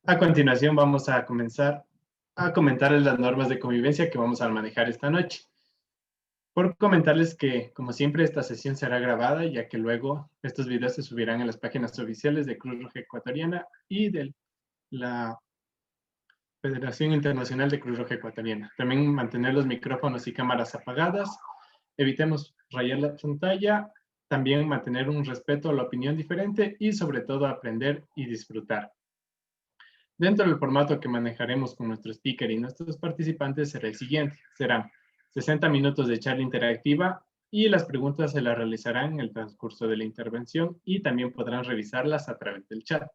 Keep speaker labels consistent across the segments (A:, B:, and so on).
A: A continuación vamos a comenzar a comentarles las normas de convivencia que vamos a manejar esta noche. Por comentarles que, como siempre, esta sesión será grabada, ya que luego estos videos se subirán en las páginas oficiales de Cruz Roja Ecuatoriana y de la Federación Internacional de Cruz Roja Ecuatoriana. También mantener los micrófonos y cámaras apagadas, evitemos rayar la pantalla, también mantener un respeto a la opinión diferente y sobre todo aprender y disfrutar. Dentro del formato que manejaremos con nuestro speaker y nuestros participantes será el siguiente. Serán 60 minutos de charla interactiva y las preguntas se las realizarán en el transcurso de la intervención y también podrán revisarlas a través del chat.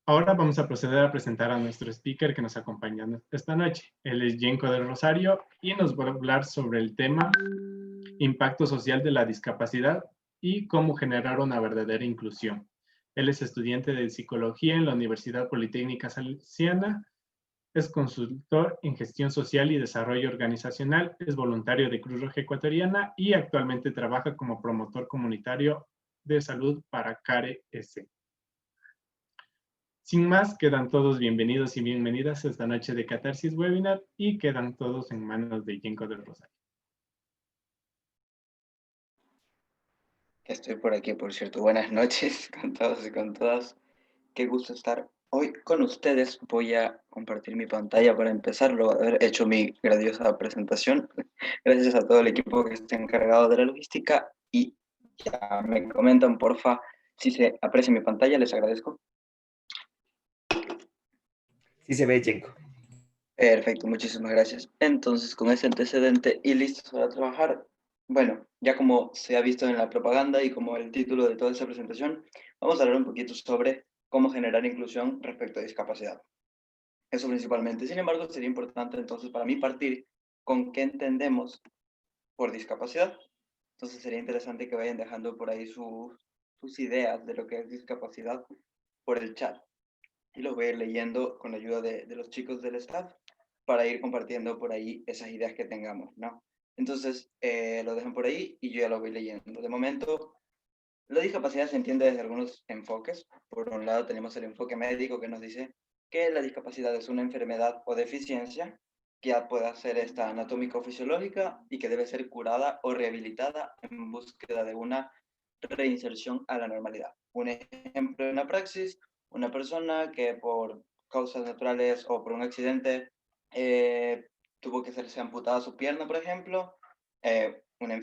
A: Ahora vamos a proceder a presentar a nuestro speaker que nos acompaña esta noche. Él es Jenko del Rosario y nos va a hablar sobre el tema impacto social de la discapacidad y cómo generar una verdadera inclusión. Él es estudiante de psicología en la Universidad Politécnica Salesiana, es consultor en gestión social y desarrollo organizacional, es voluntario de Cruz Roja Ecuatoriana y actualmente trabaja como promotor comunitario de salud para CARE S. Sin más, quedan todos bienvenidos y bienvenidas a esta noche de Catarsis Webinar y quedan todos en manos de Jenko del Rosario.
B: Estoy por aquí, por cierto. Buenas noches con todos y con todas. Qué gusto estar hoy con ustedes. Voy a compartir mi pantalla para empezar, luego de haber hecho mi grandiosa presentación. Gracias a todo el equipo que está encargado de la logística y ya me comentan, porfa, si se aprecia mi pantalla, les agradezco.
C: Sí se ve, Jenko.
B: Perfecto, muchísimas gracias. Entonces, con ese antecedente y listos para trabajar, bueno, ya como se ha visto en la propaganda y como el título de toda esta presentación, vamos a hablar un poquito sobre cómo generar inclusión respecto a discapacidad. Eso principalmente. Sin embargo, sería importante entonces para mí partir con qué entendemos por discapacidad. Entonces sería interesante que vayan dejando por ahí sus ideas de lo que es discapacidad por el chat. Y los voy a ir leyendo con la ayuda de los chicos del staff para ir compartiendo por ahí esas ideas que tengamos, ¿no? Entonces, lo dejan por ahí y yo ya lo voy leyendo. De momento, la discapacidad se entiende desde algunos enfoques. Por un lado, tenemos el enfoque médico que nos dice que la discapacidad es una enfermedad o deficiencia que puede ser esta anatómico-fisiológica y que debe ser curada o rehabilitada en búsqueda de una reinserción a la normalidad. Un ejemplo en la praxis, una persona que por causas naturales o por un accidente tuvo que hacerse amputada su pierna, por ejemplo,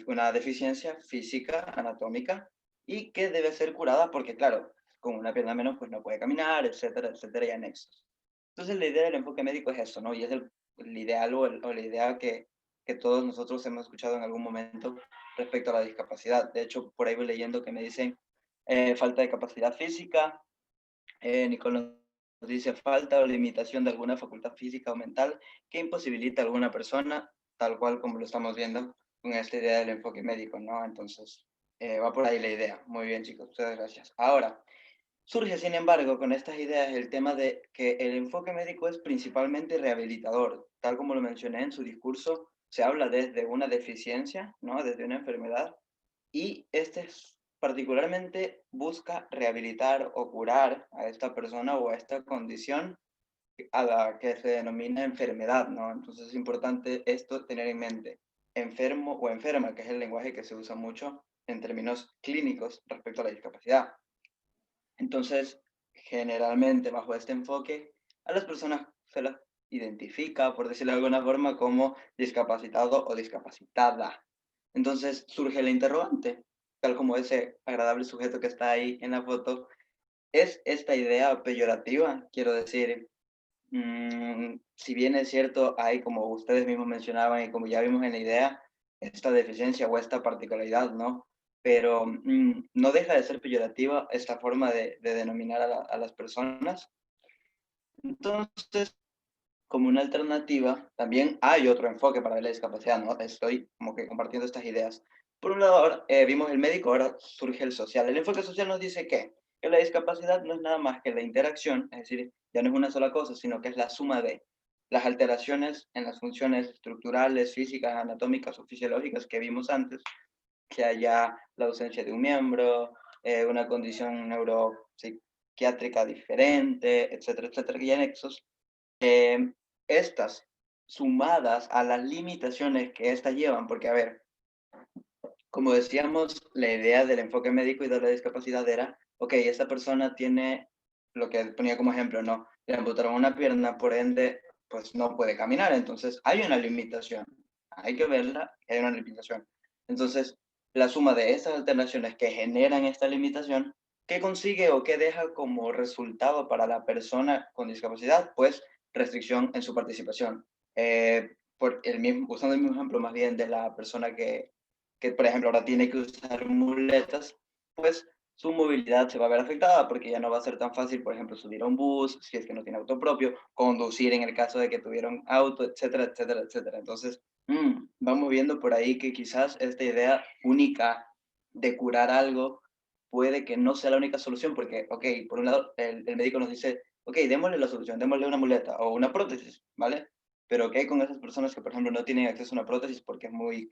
B: una deficiencia física, anatómica, y que debe ser curada porque, claro, con una pierna menos, pues no puede caminar, etcétera, y anexos. Entonces, la idea del enfoque médico es eso, ¿no? Y es el ideal o la idea que todos nosotros hemos escuchado en algún momento respecto a la discapacidad. De hecho, por ahí voy leyendo que me dicen falta de capacidad física, Nicolás nos dice falta o limitación de alguna facultad física o mental que imposibilita a alguna persona, tal cual como lo estamos viendo con esta idea del enfoque médico, ¿no? Entonces, va por ahí la idea. Muy bien, chicos, muchas gracias. Ahora, surge, sin embargo, con estas ideas el tema de que el enfoque médico es principalmente rehabilitador. Tal como lo mencioné en su discurso, se habla desde una deficiencia, ¿no? Desde una enfermedad, y este particularmente busca rehabilitar o curar a esta persona o a esta condición a la que se denomina enfermedad, ¿no? Entonces es importante esto tener en mente. Enfermo o enferma, que es el lenguaje que se usa mucho en términos clínicos respecto a la discapacidad. Entonces, generalmente bajo este enfoque, a las personas se las identifica, por decirlo de alguna forma, como discapacitado o discapacitada. Entonces surge la interrogante, tal como ese agradable sujeto que está ahí en la foto, ¿es esta idea peyorativa? Quiero decir, si bien es cierto, hay, como ustedes mismos mencionaban y como ya vimos en la idea, esta deficiencia o esta particularidad, ¿no? Pero no deja de ser peyorativa esta forma de denominar a las personas. Entonces, como una alternativa, también hay otro enfoque para la discapacidad, ¿no? Estoy como que compartiendo estas ideas. Por un lado, ahora, vimos el médico, ahora surge el social. El enfoque social nos dice que la discapacidad no es nada más que la interacción, es decir, ya no es una sola cosa, sino que es la suma de las alteraciones en las funciones estructurales, físicas, anatómicas o fisiológicas que vimos antes, que haya la ausencia de un miembro, una condición psiquiátrica diferente, etcétera, etcétera, y anexos, estas sumadas a las limitaciones que estas llevan, porque a ver, como decíamos, la idea del enfoque médico y de la discapacidad era, ok, esta persona tiene lo que ponía como ejemplo, ¿no? Le amputaron una pierna, por ende, pues no puede caminar, entonces hay una limitación, hay que verla, hay una limitación. Entonces, la suma de estas alteraciones que generan esta limitación, ¿qué consigue o qué deja como resultado para la persona con discapacidad? Pues restricción en su participación. Usando el mismo ejemplo más bien de la persona que, por ejemplo, ahora tiene que usar muletas, pues su movilidad se va a ver afectada porque ya no va a ser tan fácil, por ejemplo, subir a un bus, si es que no tiene auto propio, conducir en el caso de que tuviera un auto, etcétera, etcétera, etcétera. Entonces, vamos viendo por ahí que quizás esta idea única de curar algo puede que no sea la única solución, porque, ok, por un lado, el médico nos dice, ok, démosle la solución, démosle una muleta o una prótesis, ¿vale? Pero ¿qué hay con esas personas que, por ejemplo, no tienen acceso a una prótesis porque es muy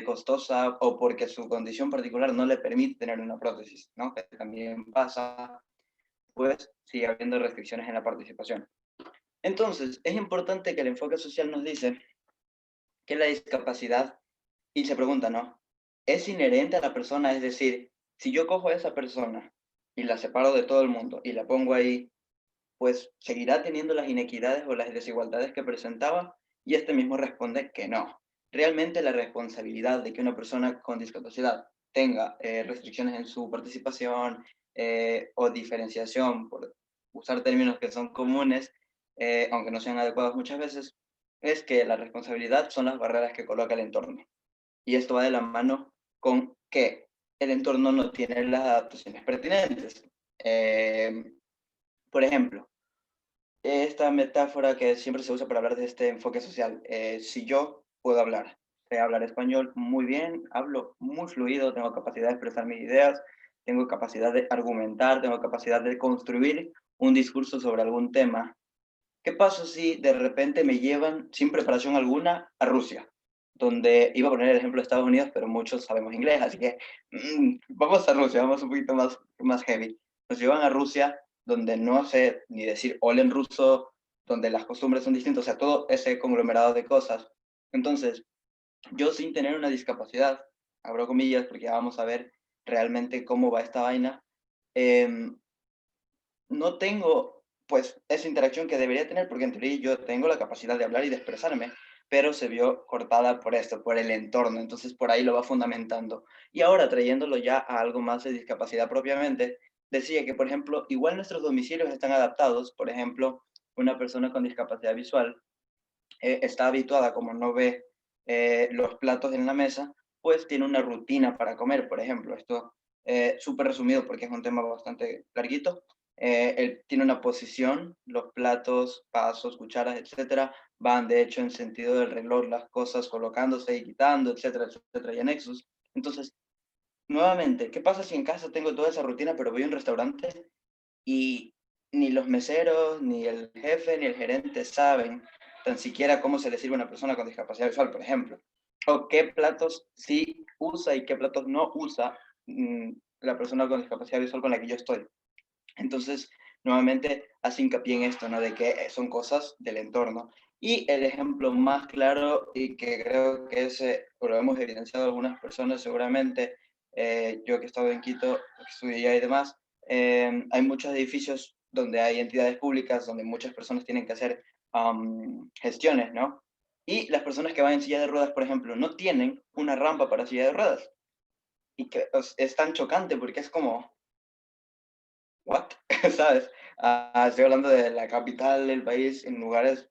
B: costosa o porque su condición particular no le permite tener una prótesis, ¿no? Que también pasa, pues sigue habiendo restricciones en la participación. Entonces, es importante que el enfoque social nos dice que la discapacidad, y se pregunta, ¿no? ¿Es inherente a la persona? Es decir, si yo cojo a esa persona y la separo de todo el mundo y la pongo ahí, pues seguirá teniendo las inequidades o las desigualdades que presentaba, y este mismo responde que no. Realmente la responsabilidad de que una persona con discapacidad tenga restricciones en su participación o diferenciación, por usar términos que son comunes, aunque no sean adecuados muchas veces, es que la responsabilidad son las barreras que coloca el entorno. Y esto va de la mano con que el entorno no tiene las adaptaciones pertinentes. Por ejemplo, esta metáfora que siempre se usa para hablar de este enfoque social. Si yo puedo hablar, sé hablar español muy bien, hablo muy fluido, tengo capacidad de expresar mis ideas, tengo capacidad de argumentar, tengo capacidad de construir un discurso sobre algún tema. ¿Qué pasa si de repente me llevan sin preparación alguna a Rusia? Donde iba a poner el ejemplo de Estados Unidos, pero muchos sabemos inglés, así que vamos a Rusia, vamos un poquito más heavy. Nos llevan a Rusia, donde no sé ni decir hola en ruso, donde las costumbres son distintas, o sea, todo ese conglomerado de cosas. Entonces, yo sin tener una discapacidad, abro comillas, porque ya vamos a ver realmente cómo va esta vaina, em, no tengo, pues, esa interacción que debería tener, porque en teoría yo tengo la capacidad de hablar y de expresarme, pero se vio cortada por esto, por el entorno, entonces por ahí lo va fundamentando. Y ahora, trayéndolo ya a algo más de discapacidad propiamente, decía que, por ejemplo, igual nuestros domicilios están adaptados, por ejemplo, una persona con discapacidad visual está habituada, como no ve los platos en la mesa, pues tiene una rutina para comer, por ejemplo. Esto súper resumido porque es un tema bastante larguito. Él tiene una posición, los platos, vasos, cucharas, etcétera, van de hecho en sentido del reloj, las cosas colocándose y quitando, etcétera, etcétera, y anexos. Entonces, nuevamente, ¿qué pasa si en casa tengo toda esa rutina, pero voy a un restaurante y ni los meseros, ni el jefe, ni el gerente saben tan siquiera cómo se le sirve a una persona con discapacidad visual, por ejemplo? O qué platos sí usa y qué platos no usa la persona con discapacidad visual con la que yo estoy. Entonces, nuevamente, hace hincapié en esto, ¿no? De que son cosas del entorno. Y el ejemplo más claro, y que creo que ese lo hemos evidenciado algunas personas seguramente, yo que he estado en Quito, que estudié allá y demás, hay muchos edificios donde hay entidades públicas, donde muchas personas tienen que hacer gestiones, ¿no? Y las personas que van en silla de ruedas, por ejemplo, no tienen una rampa para silla de ruedas. Y que es tan chocante porque es como, ¿what? ¿Sabes? Estoy hablando de la capital del país, en lugares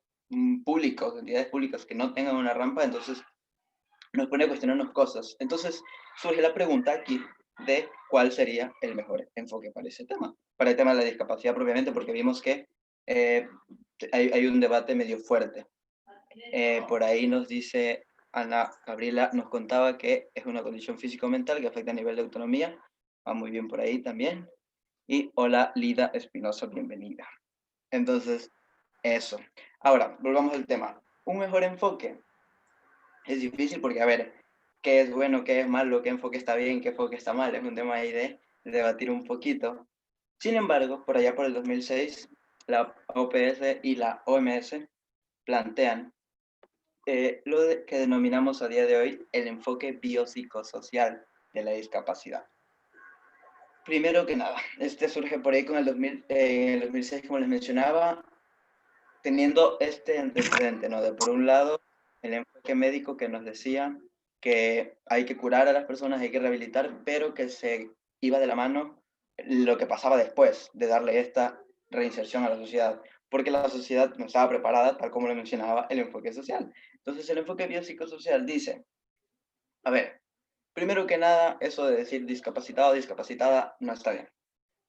B: públicos, entidades públicas que no tengan una rampa, entonces nos pone a cuestionarnos cosas. Entonces surge la pregunta aquí de cuál sería el mejor enfoque para ese tema, para el tema de la discapacidad propiamente, porque vimos que eh, hay un debate medio fuerte. Por ahí nos dice Ana Gabriela, nos contaba que es una condición físico-mental que afecta a nivel de autonomía. Va muy bien por ahí también. Y hola, Lida Espinosa, bienvenida. Entonces, eso. Ahora, volvamos al tema. Un mejor enfoque. Es difícil porque, a ver, qué es bueno, qué es malo, qué enfoque está bien, qué enfoque está mal. Es un tema ahí de debatir un poquito. Sin embargo, por allá por el 2006, la OPS y la OMS plantean que denominamos a día de hoy el enfoque biopsicosocial de la discapacidad. Primero que nada, este surge por ahí con el 2006, como les mencionaba, teniendo este antecedente, ¿no? De por un lado, el enfoque médico que nos decía que hay que curar a las personas, hay que rehabilitar, pero que se iba de la mano lo que pasaba después de darle esta reinserción a la sociedad, porque la sociedad no estaba preparada, tal como lo mencionaba el enfoque social. Entonces, el enfoque biopsicosocial dice, a ver, primero que nada, eso de decir discapacitado o discapacitada no está bien.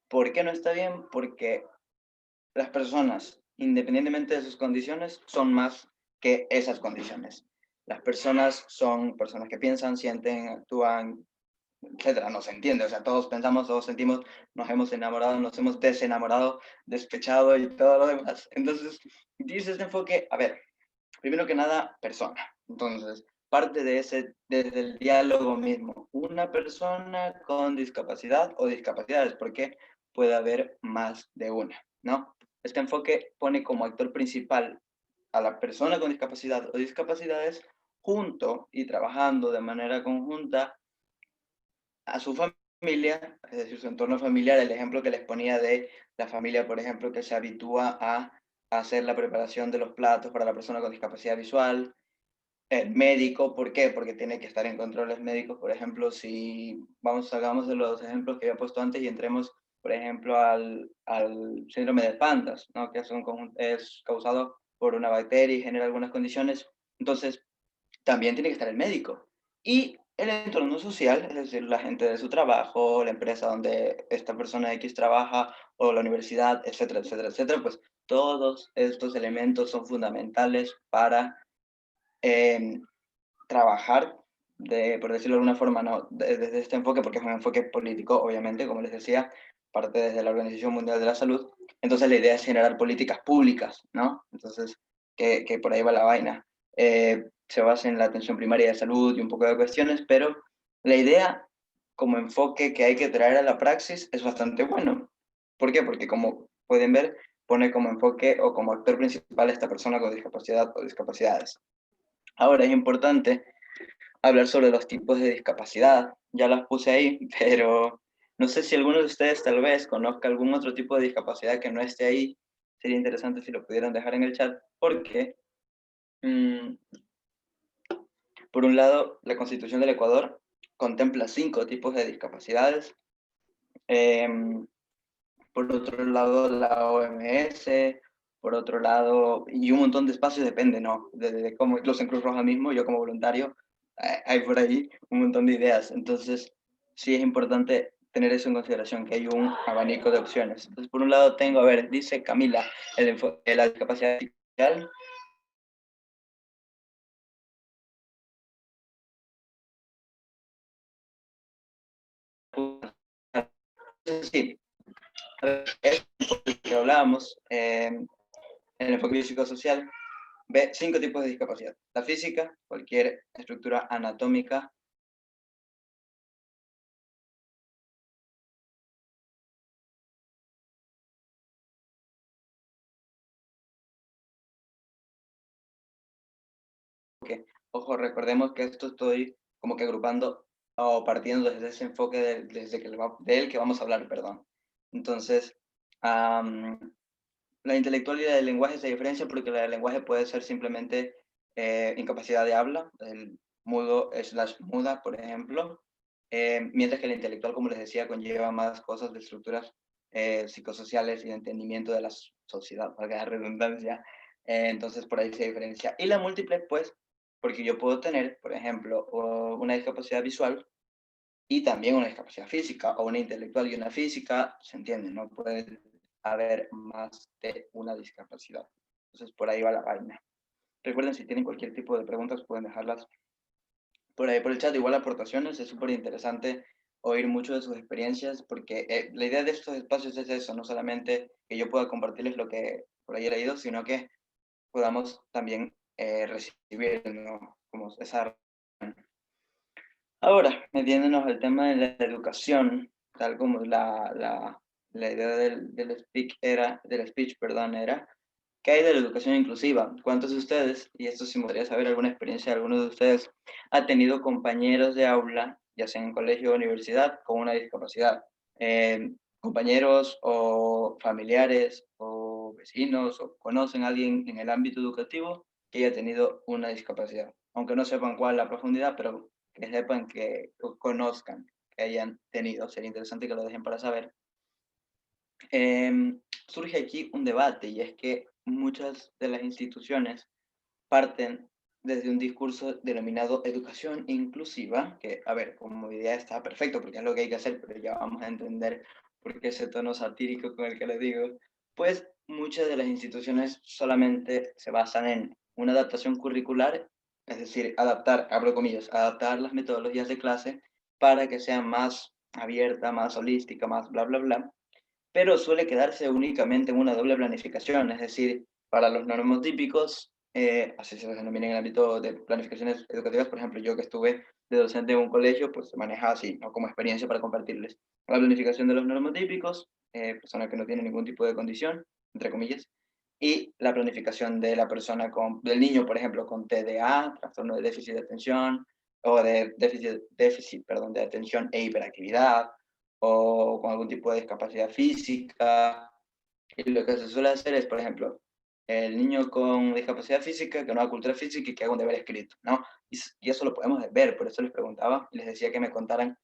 B: ¿Por qué no está bien? Porque las personas, independientemente de sus condiciones, son más que esas condiciones. Las personas son personas que piensan, sienten, actúan, etcétera. No se entiende, o sea, todos pensamos, todos sentimos, nos hemos enamorado, nos hemos desenamorado, despechado y todo lo demás. Entonces, dice este enfoque, a ver, primero que nada, persona. Entonces, parte de desde el diálogo mismo. Una persona con discapacidad o discapacidades, porque puede haber más de una, ¿no? Este enfoque pone como actor principal a la persona con discapacidad o discapacidades junto y trabajando de manera conjunta a su familia, es decir, su entorno familiar, el ejemplo que les ponía de la familia, por ejemplo, que se habitúa a hacer la preparación de los platos para la persona con discapacidad visual, el médico, ¿por qué? Porque tiene que estar en controles médicos, por ejemplo, si hagamos de los ejemplos que había puesto antes y entremos, por ejemplo, al síndrome de Pandas, ¿no? Que es causado por una bacteria y genera algunas condiciones, entonces también tiene que estar el médico. Y el entorno social, es decir, la gente de su trabajo, la empresa donde esta persona X trabaja, o la universidad, etcétera, etcétera, etcétera, pues todos estos elementos son fundamentales para eh, trabajar, por decirlo de alguna forma, no, desde este enfoque, porque es un enfoque político, obviamente, como les decía, parte desde la Organización Mundial de la Salud. Entonces la idea es generar políticas públicas, ¿no? Entonces, que por ahí va la vaina. Se basa en la atención primaria de salud y un poco de cuestiones, pero la idea como enfoque que hay que traer a la praxis es bastante bueno. ¿Por qué? Porque como pueden ver, pone como enfoque o como actor principal a esta persona con discapacidad o discapacidades. Ahora es importante hablar sobre los tipos de discapacidad. Ya las puse ahí, pero no sé si alguno de ustedes tal vez conozca algún otro tipo de discapacidad que no esté ahí. Sería interesante si lo pudieran dejar en el chat, porque, mmm, por un lado, la Constitución del Ecuador contempla 5 tipos de discapacidades. Eh, por otro lado, la OMS, por otro lado, y un montón de espacios, depende, ¿no? De cómo, incluso en Cruz Roja mismo, yo como voluntario, hay por ahí un montón de ideas. Entonces, sí es importante tener eso en consideración, que hay un abanico de opciones. Entonces, por un lado tengo, a ver, dice Camila, la discapacidad social. Sí, es lo que hablábamos, en el enfoque psicosocial, ve 5 tipos de discapacidad. La física, cualquier estructura anatómica que, ojo, recordemos que esto estoy como que agrupando o partiendo desde ese enfoque del que vamos a hablar, perdón. Entonces, la intelectual y la del lenguaje se diferencia porque la del lenguaje puede ser simplemente incapacidad de habla, el mudo slash muda, por ejemplo, mientras que la intelectual, como les decía, conlleva más cosas de estructuras psicosociales y de entendimiento de la sociedad, valga la redundancia. Entonces, por ahí se diferencia. Y la múltiple, pues, porque yo puedo tener, por ejemplo, una discapacidad visual y también una discapacidad física, o una intelectual y una física, se entiende, no puede haber más de una discapacidad. Entonces, por ahí va la vaina. Recuerden, si tienen cualquier tipo de preguntas, pueden dejarlas por ahí por el chat. Igual aportaciones, es súper interesante oír mucho de sus experiencias, porque la idea de estos espacios es eso, no solamente que yo pueda compartirles lo que por ahí he leído, sino que podamos también recibir, ¿no? Como esa. Ahora, metiéndonos al tema de la educación, tal como la la idea del speech, perdón, era, ¿qué hay de la educación inclusiva? ¿Cuántos de ustedes, y esto sí me gustaría saber alguna experiencia de alguno de ustedes, ha tenido compañeros de aula, ya sea en colegio o universidad, con una discapacidad? Compañeros o familiares o vecinos o conocen a alguien en el ámbito educativo que haya tenido una discapacidad. Aunque no sepan cuál la profundidad, pero que sepan que conozcan que hayan tenido. Sería interesante que lo dejen para saber. Surge aquí un debate y es que muchas de las instituciones parten desde un discurso denominado educación inclusiva, que, a ver, como idea está perfecto porque es lo que hay que hacer, pero ya vamos a entender por qué ese tono satírico con el que le digo, pues muchas de las instituciones solamente se basan en una adaptación curricular, es decir, adaptar, abro comillas, adaptar las metodologías de clase para que sean más abierta, más holística, más bla, bla, bla, pero suele quedarse únicamente en una doble planificación, es decir, para los normotípicos, así se denomina en el ámbito de planificaciones educativas, por ejemplo, yo que estuve de docente en un colegio, pues se maneja así, ¿no? Como experiencia para compartirles. La planificación de los normotípicos, persona que no tiene ningún tipo de condición, entre comillas, y la planificación de la persona del niño, por ejemplo, con TDA, trastorno de déficit de atención, o de déficit perdón, de atención e hiperactividad, o con algún tipo de discapacidad física. Y lo que se suele hacer es, por ejemplo, el niño con discapacidad física que no haga cultura física y que haga un deber escrito, ¿no? Y eso lo podemos ver, por eso les preguntaba y les decía que me contaran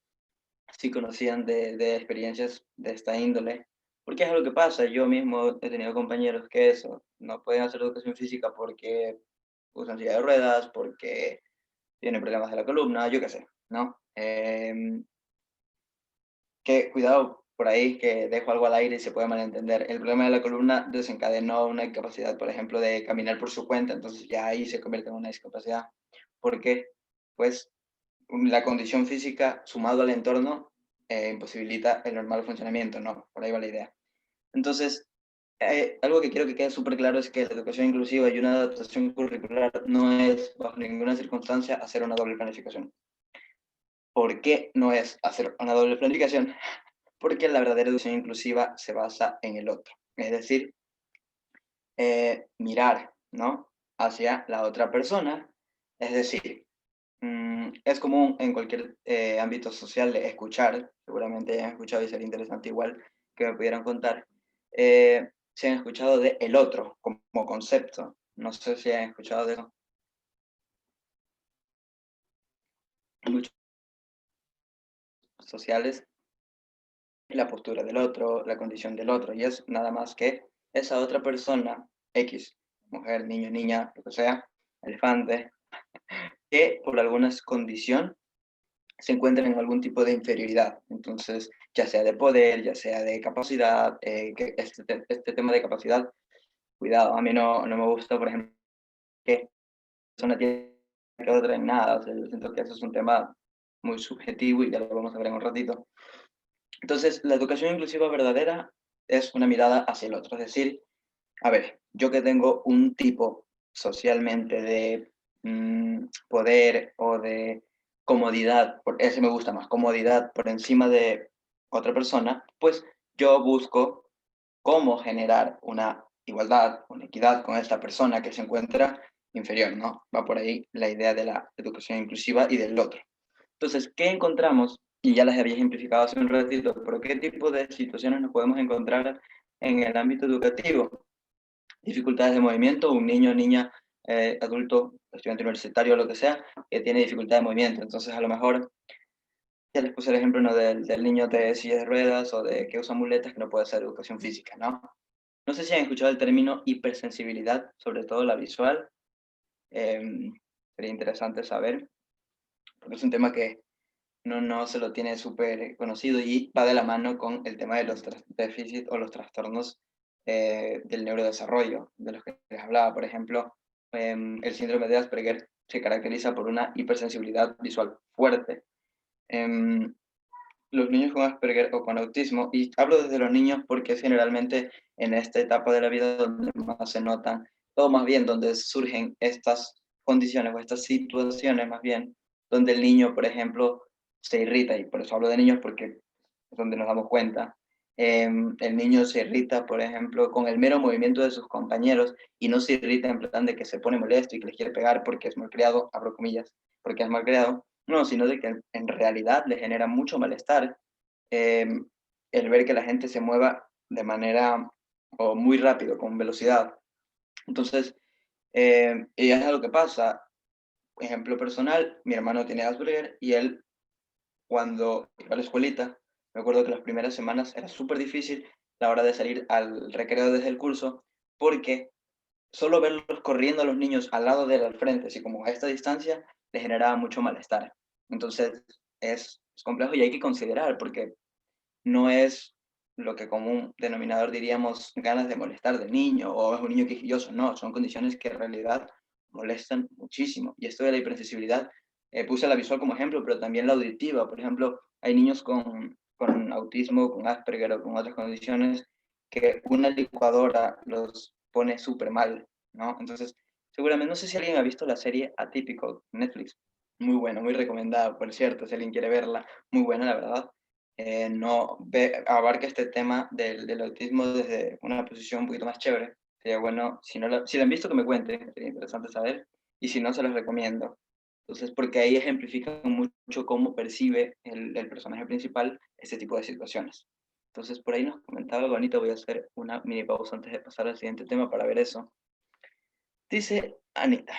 B: si conocían de experiencias de esta índole. Porque es algo que pasa, yo mismo he tenido compañeros que eso, no pueden hacer educación física porque usan silla de ruedas, porque tienen problemas de la columna, yo qué sé, ¿no? Que cuidado por ahí, que dejo algo al aire y se puede malentender. El problema de la columna desencadenó una incapacidad, por ejemplo, de caminar por su cuenta, entonces ya ahí se convierte en una discapacidad. Porque, pues, la condición física sumado al entorno imposibilita el normal funcionamiento, ¿no? Por ahí va la idea. Entonces, algo que quiero que quede súper claro es que la educación inclusiva y una adaptación curricular no es, bajo ninguna circunstancia, hacer una doble planificación. ¿Por qué no es hacer una doble planificación? Porque la verdadera educación inclusiva se basa en el otro, es decir, mirar, ¿no? Hacia la otra persona, es decir, es común en cualquier ámbito social escuchar, seguramente han escuchado y sería interesante igual que me pudieran contar, se han escuchado de el otro como concepto, no sé si han escuchado de eso. Muchos sociales, la postura del otro, la condición del otro, y es nada más que esa otra persona, X, mujer, niño, niña, lo que sea, elefante, que por alguna condición se encuentran en algún tipo de inferioridad. Entonces, ya sea de poder, ya sea de capacidad, que este tema de capacidad, cuidado, a mí no me gusta, por ejemplo, que persona tiene que otra en nada, o sea, yo siento que eso es un tema muy subjetivo y ya lo vamos a ver en un ratito. Entonces, la educación inclusiva verdadera es una mirada hacia el otro, es decir, a ver, yo que tengo un tipo socialmente de poder o de comodidad, ese me gusta más, comodidad por encima de otra persona, pues yo busco cómo generar una igualdad, una equidad con esta persona que se encuentra inferior, ¿no? Va por ahí la idea de la educación inclusiva y del otro. Entonces, ¿qué encontramos? Y ya las había ejemplificado hace un ratito, pero ¿qué tipo de situaciones nos podemos encontrar en el ámbito educativo? Dificultades de movimiento, un niño, niña, adulto, estudiante universitario, lo que sea, que tiene dificultad de movimiento. Entonces, a lo mejor, ya les puse el ejemplo, ¿no? del niño de silla de ruedas o de que usa muletas, que no puede hacer educación física, ¿no? No sé si han escuchado el término hipersensibilidad, sobre todo la visual. Sería interesante saber, porque es un tema que no se lo tiene súper conocido y va de la mano con el tema de los déficits o los trastornos del neurodesarrollo, de los que les hablaba. Por ejemplo, el síndrome de Asperger se caracteriza por una hipersensibilidad visual fuerte. Em, los niños con Asperger o con autismo, y hablo desde los niños porque es generalmente en esta etapa de la vida donde más se notan, o más bien donde surgen estas condiciones o estas situaciones más bien, donde el niño, por ejemplo, se irrita, y por eso hablo de niños porque es donde nos damos cuenta, El niño se irrita, por ejemplo, con el mero movimiento de sus compañeros y no se irrita en plan de que se pone molesto y que les quiere pegar porque es malcriado, abro comillas, porque es malcriado, no, sino de que en realidad le genera mucho malestar eh, el ver que la gente se mueva de manera o muy rápido, con velocidad. Entonces, y es algo que pasa. Ejemplo personal, mi hermano tiene Asperger y él cuando iba a la escuelita, me acuerdo que las primeras semanas era súper difícil la hora de salir al recreo desde el curso, porque solo verlos corriendo a los niños al lado de él, al frente, así como a esta distancia, le generaba mucho malestar. Entonces, es complejo y hay que considerar, porque no es lo que como un denominador diríamos ganas de molestar del niño o es un niño quejilloso, no, son condiciones que en realidad molestan muchísimo. Y esto de la hipersensibilidad, puse la visual como ejemplo, pero también la auditiva. Por ejemplo, hay niños con autismo, con Asperger o con otras condiciones que una licuadora los pone súper mal, ¿no? Entonces, seguramente, no sé si alguien ha visto la serie Atípico, Netflix. Muy buena, muy recomendada, por cierto, si alguien quiere verla, muy buena, la verdad. No abarca este tema del autismo desde una posición un poquito más chévere. Sería bueno, si, no si la han visto, que me cuente, sería interesante saber, y si no, se los recomiendo. Entonces, porque ahí ejemplifican mucho cómo percibe el personaje principal este tipo de situaciones. Entonces, por ahí nos comentaba algo, Anita, voy a hacer una mini pausa antes de pasar al siguiente tema para ver eso. Dice Anita,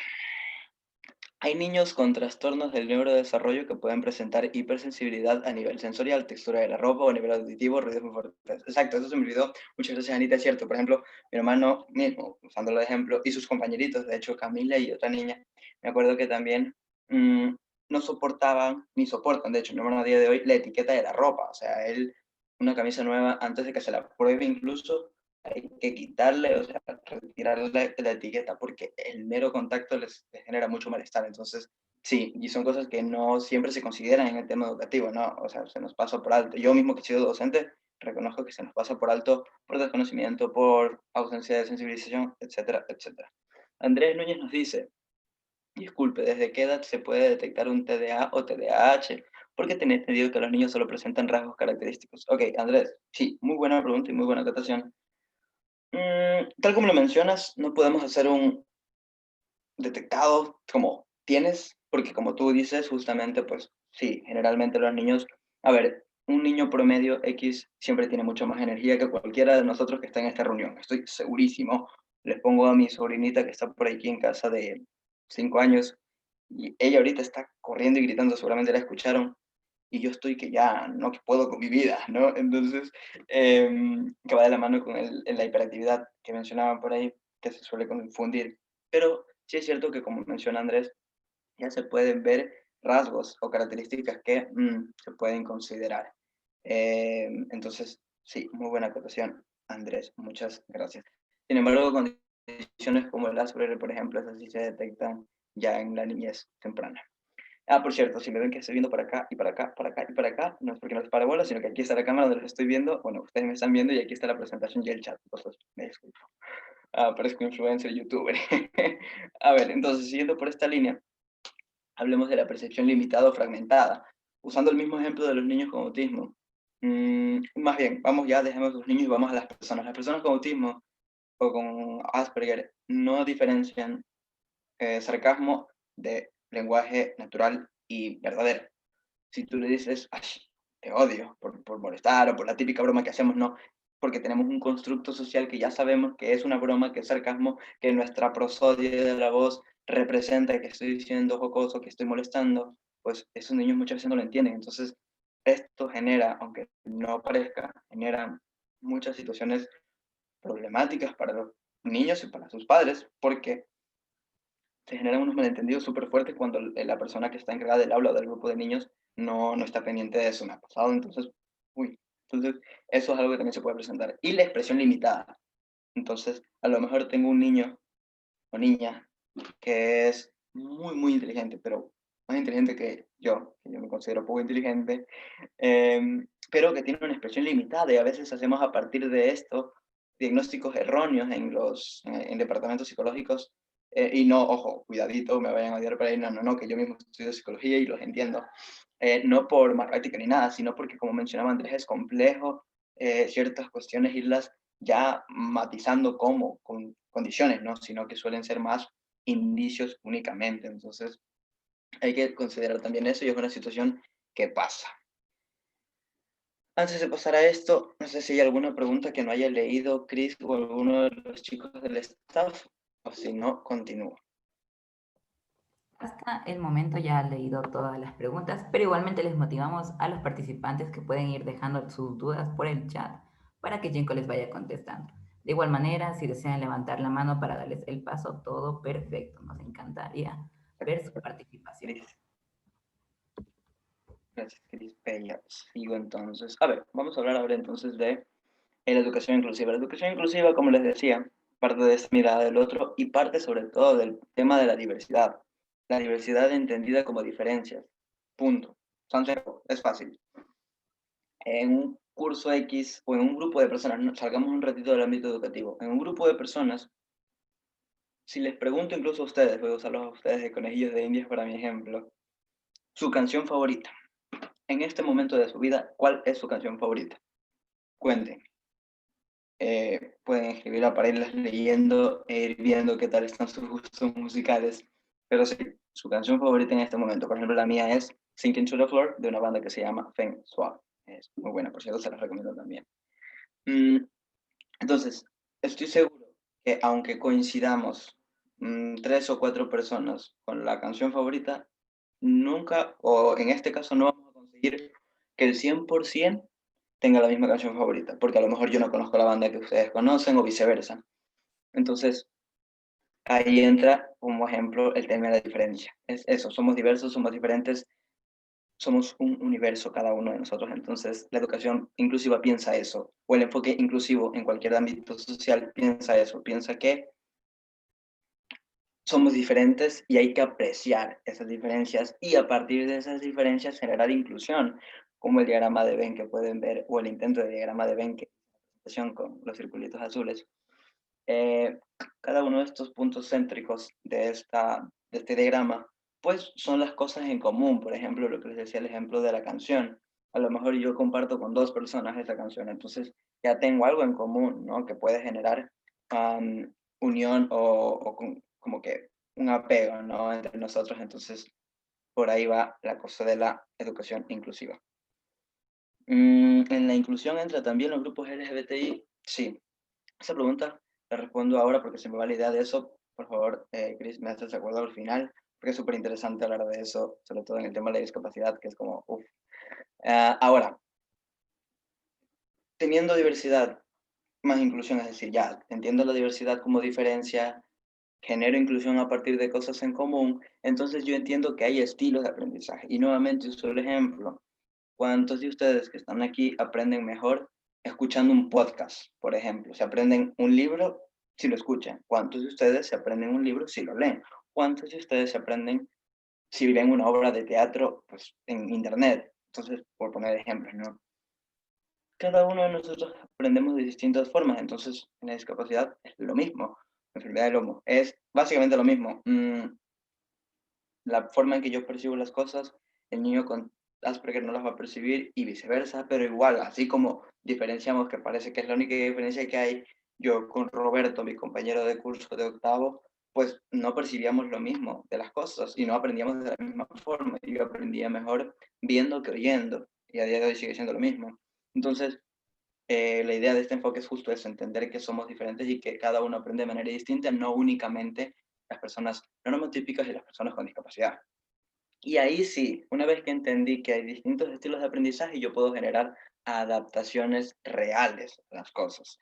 B: hay niños con trastornos del neurodesarrollo que pueden presentar hipersensibilidad a nivel sensorial, textura de la ropa o a nivel auditivo, ruidos muy fuertes. Exacto, eso se me olvidó. Muchas gracias, Anita, es cierto. Por ejemplo, mi hermano mismo, usándolo de ejemplo, y sus compañeritos, de hecho, Camila y otra niña, me acuerdo que también no soportaban, ni soportan, de hecho, mi hermano a día de hoy, la etiqueta de la ropa. O sea, él, una camisa nueva, antes de que se la pruebe incluso, hay que quitarle, o sea, retirarle la etiqueta porque el mero contacto les genera mucho malestar. Entonces, sí, y son cosas que no siempre se consideran en el tema educativo, ¿no? O sea, se nos pasa por alto. Yo mismo que he sido docente, reconozco que se nos pasa por alto por desconocimiento, por ausencia de sensibilización, etcétera, etcétera. Andrés Núñez nos dice, disculpe, ¿desde qué edad se puede detectar un TDA o TDAH? Porque tenía entendido que los niños solo presentan rasgos característicos. Ok, Andrés, sí, muy buena pregunta y muy buena acotación. Tal como lo mencionas, no podemos hacer un detectado como tienes, porque como tú dices, justamente, pues sí, generalmente los niños, a ver, un niño promedio X siempre tiene mucho más energía que cualquiera de nosotros que está en esta reunión, estoy segurísimo. Les pongo a mi sobrinita que está por aquí en casa de 5 años, y ella ahorita está corriendo y gritando, seguramente la escucharon, y yo estoy que ya no puedo con mi vida, ¿no? Entonces, que va de la mano con la hiperactividad que mencionaban por ahí, que se suele confundir. Pero sí es cierto que, como menciona Andrés, ya se pueden ver rasgos o características que se pueden considerar. Entonces, sí, muy buena acotación, Andrés, muchas gracias. Sin embargo, condiciones como el Asperger, por ejemplo, esas sí se detectan ya en la niñez temprana. Ah, por cierto, si me ven que estoy viendo para acá y para acá, para acá y para acá, no es porque no es parabola, sino que aquí está la cámara donde los estoy viendo. Bueno, ustedes me están viendo y aquí está la presentación y el chat. Entonces, me disculpo. Parezco influencer, youtuber. A ver, entonces, siguiendo por esta línea, hablemos de la percepción limitada o fragmentada. Usando el mismo ejemplo de los niños con autismo. Más bien, vamos ya, dejemos los niños y vamos a las personas. Las personas con autismo o con Asperger no diferencian sarcasmo de lenguaje natural y verdadero. Si tú le dices, ay, te odio por molestar o por la típica broma que hacemos, no, porque tenemos un constructo social que ya sabemos que es una broma, que es sarcasmo, que nuestra prosodia de la voz representa que estoy diciendo jocoso, que estoy molestando, pues esos niños muchas veces no lo entienden. Entonces, esto genera, aunque no parezca, genera muchas situaciones problemáticas para los niños y para sus padres, porque se generan unos malentendidos súper fuertes cuando la persona que está encargada del aula o del grupo de niños no está pendiente de eso. Me ha pasado, entonces, uy, entonces eso es algo que también se puede presentar. Y la expresión limitada. Entonces, a lo mejor tengo un niño o niña que es muy, muy inteligente, pero más inteligente que yo me considero poco inteligente, pero que tiene una expresión limitada y a veces hacemos a partir de esto diagnósticos erróneos en departamentos psicológicos y no, ojo, cuidadito, me vayan a odiar por ahí, no, no, no, que yo mismo estudio psicología y los entiendo, no por más práctica ni nada, sino porque, como mencionaba Andrés, es complejo ciertas cuestiones, irlas ya matizando como con condiciones, ¿no? Sino que suelen ser más indicios únicamente. Entonces, hay que considerar también eso y es una situación que pasa. Antes de pasar a esto, no sé si hay alguna pregunta que no haya leído Chris o alguno de los chicos del staff, o si no, continúo.
D: Hasta el momento ya han leído todas las preguntas, pero igualmente les motivamos a los participantes que pueden ir dejando sus dudas por el chat para que Jenko les vaya contestando. De igual manera, si desean levantar la mano para darles el paso, todo perfecto. Nos encantaría ver su participación.
B: Chris. Gracias, Chris Pella. Sigo entonces. A ver, vamos a hablar ahora entonces de la educación inclusiva. La educación inclusiva, como les decía, parte de esta mirada del otro y parte sobre todo del tema de la diversidad. La diversidad entendida como diferencias. Punto. Sansejo, es fácil. En un curso X o en un grupo de personas, salgamos un ratito del ámbito educativo, en un grupo de personas, si les pregunto incluso a ustedes, voy a usarlos a ustedes de conejillos de indias para mi ejemplo, su canción favorita, en este momento de su vida, ¿cuál es su canción favorita? Cuenten. Pueden escribirla para irlas leyendo e ir viendo qué tal están sus gustos musicales. Pero sí, su canción favorita en este momento, por ejemplo, la mía es Sinking to the Floor, de una banda que se llama Femme Suave. Es muy buena, por cierto, se las recomiendo también. Entonces, estoy seguro que aunque coincidamos 3 o 4 personas con la canción favorita, nunca, o en este caso no vamos a conseguir que el 100% tenga la misma canción favorita, porque a lo mejor yo no conozco la banda que ustedes conocen o viceversa. Entonces, ahí entra como ejemplo el tema de la diferencia. Es eso, somos diversos, somos diferentes, somos un universo cada uno de nosotros. Entonces, la educación inclusiva piensa eso, o el enfoque inclusivo en cualquier ámbito social piensa eso, piensa que somos diferentes y hay que apreciar esas diferencias y a partir de esas diferencias generar inclusión, como el diagrama de Venn que pueden ver, o el intento de diagrama de Venn que es la presentación con los circulitos azules. Cada uno de estos puntos céntricos de este diagrama, pues son las cosas en común. Por ejemplo, lo que les decía el ejemplo de la canción. A lo mejor yo comparto con 2 personas esa canción, entonces ya tengo algo en común, ¿no? Que puede generar unión o como que un apego, ¿no? Entre nosotros. Entonces, por ahí va la cosa de la educación inclusiva. En la inclusión entra también los grupos LGBTI. Sí, esa pregunta la respondo ahora porque se me va la idea de eso. Por favor, Chris, me haces de acuerdo al final, porque es súper interesante hablar de eso, sobre todo en el tema de la discapacidad, que es como, uff. Ahora, teniendo diversidad más inclusión, es decir, ya entiendo la diversidad como diferencia, genero inclusión a partir de cosas en común, entonces yo entiendo que hay estilos de aprendizaje. Y nuevamente uso el ejemplo. ¿Cuántos de ustedes que están aquí aprenden mejor escuchando un podcast, por ejemplo? ¿Se aprenden un libro si lo escuchan? ¿Cuántos de ustedes se aprenden un libro si lo leen? ¿Cuántos de ustedes se aprenden si ven una obra de teatro pues, en internet? Entonces, por poner ejemplos, ¿no? Cada uno de nosotros aprendemos de distintas formas, entonces en la discapacidad es lo mismo. La enfermedad del lomo es básicamente lo mismo. La forma en que yo percibo las cosas, el niño con Asperger no las va a percibir y viceversa, pero igual, así como diferenciamos, que parece que es la única diferencia que hay, yo con Roberto, mi compañero de curso de octavo, pues no percibíamos lo mismo de las cosas y no aprendíamos de la misma forma. Yo aprendía mejor viendo que oyendo y a día de hoy sigue siendo lo mismo. Entonces, la idea de este enfoque es justo eso, entender que somos diferentes y que cada uno aprende de manera distinta, no únicamente las personas no normotípicas y las personas con discapacidad. Y ahí sí, una vez que entendí que hay distintos estilos de aprendizaje, yo puedo generar adaptaciones reales a las cosas.